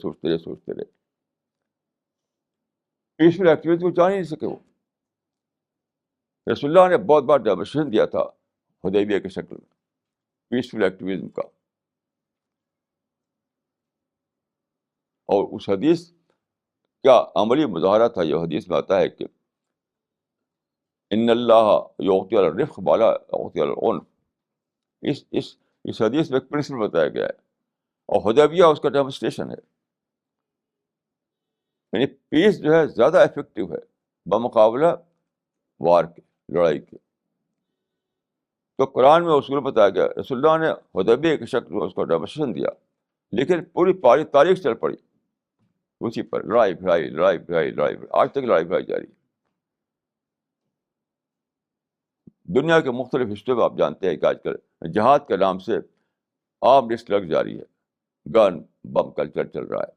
پیسفل ایکٹیویزم کو جان ہی نہیں سکے. وہ رسول اللہ نے بہت بار ڈیمونسٹریشن دیا تھا حدیبیہ کے شکل میں پیسفل ایکٹیویزم کا. اور اس حدیث کیا عملی مظاہرہ تھا. یہ حدیث میں آتا ہے کہ ان اللہ یعطی علی الرفق ما لا یعطی علی العنف. اس حدیث میں ایک پرنسپل بتایا گیا ہے، اور حدیبیہ اس کا ڈیمونسٹریشن ہے. یعنی پیس جو ہے زیادہ افیکٹو ہے بمقابلہ وار کے، لڑائی کے. تو قرآن میں اصول بتایا گیا. رسول اللہ نے حدیبیہ کے شکل میں اس کو ڈیمونسٹریشن دیا، لیکن پوری تاریخ چل پڑی اسی پر، لڑائی بھڑائی. آج تک لڑائی بھڑائی جاری ہے. دنیا کے مختلف حصوں میں آپ جانتے ہیں کہ آج کل جہاد کے نام سے آرمڈ اسٹرگل جاری ہے. گن بم کلچر چل رہا ہے.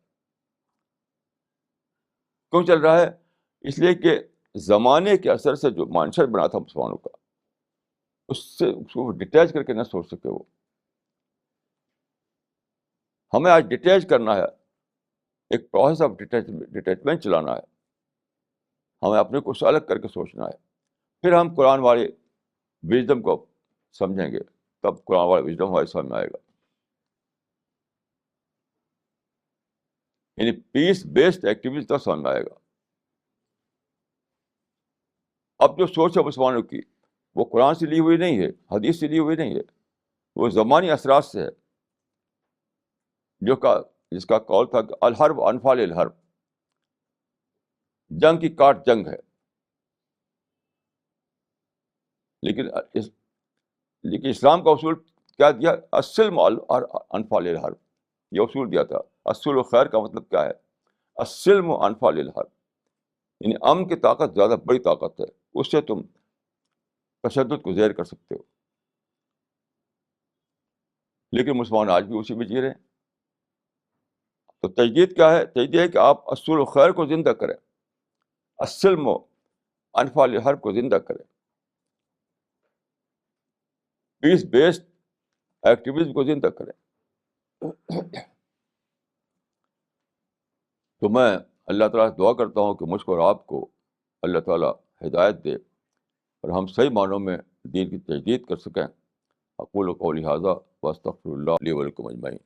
کیوں چل رہا ہے؟ اس لیے کہ زمانے کے اثر سے جو مائنڈ بنا تھا مسلمانوں کا، اس کو ڈیٹیچ کر کے نہ سوچ سکے. وہ ہمیں آج ڈیٹیچ کرنا ہے، ایک پروسیس آف ڈیٹیچمنٹ چلانا ہے. ہمیں اپنے کو الگ کر کے سوچنا ہے. پھر ہم قرآن والے وژڈم کو سمجھیں گے، تب قرآن والا وژڈم ہمارے سامنے آئے گا. یعنی پیس بیسڈ ایکٹیویٹی تب سامنے آئے گا. اب جو سوچ ہے مسلمانوں کی، وہ قرآن سے لی ہوئی نہیں ہے، حدیث سے لی ہوئی نہیں ہے. وہ زمانی اثرات سے ہے. جس کا قول تھا کہ الحرب انفال الحرب، جنگ کی کاٹ جنگ ہے. لیکن اسلام کا اصول کیا دیا؟ السلم انفال الحرب. یہ اصول دیا تھا. الصلح خیر کا مطلب کیا ہے؟ السلم انفال الحرب. یعنی امن کی طاقت زیادہ بڑی طاقت ہے، اس سے تم تشدد کو زیر کر سکتے ہو. لیکن مسلمان آج بھی اسی میں جی رہے ہیں. تو تجدید کیا ہے؟ تجدید ہے کہ آپ اصول خیر کو زندہ کریں، السلم انفال الحرب کو زندہ کریں، پیس بیسڈ ایکٹیویزم کو زندہ کریں. تو میں اللہ تعالیٰ سے دعا کرتا ہوں کہ مجھ کو اور آپ کو اللہ تعالیٰ ہدایت دے اور ہم صحیح معنوں میں دین کی تجدید کر سکیں. اقول قولی ھذا واستغفر اللہ لی ولکم اجمعین.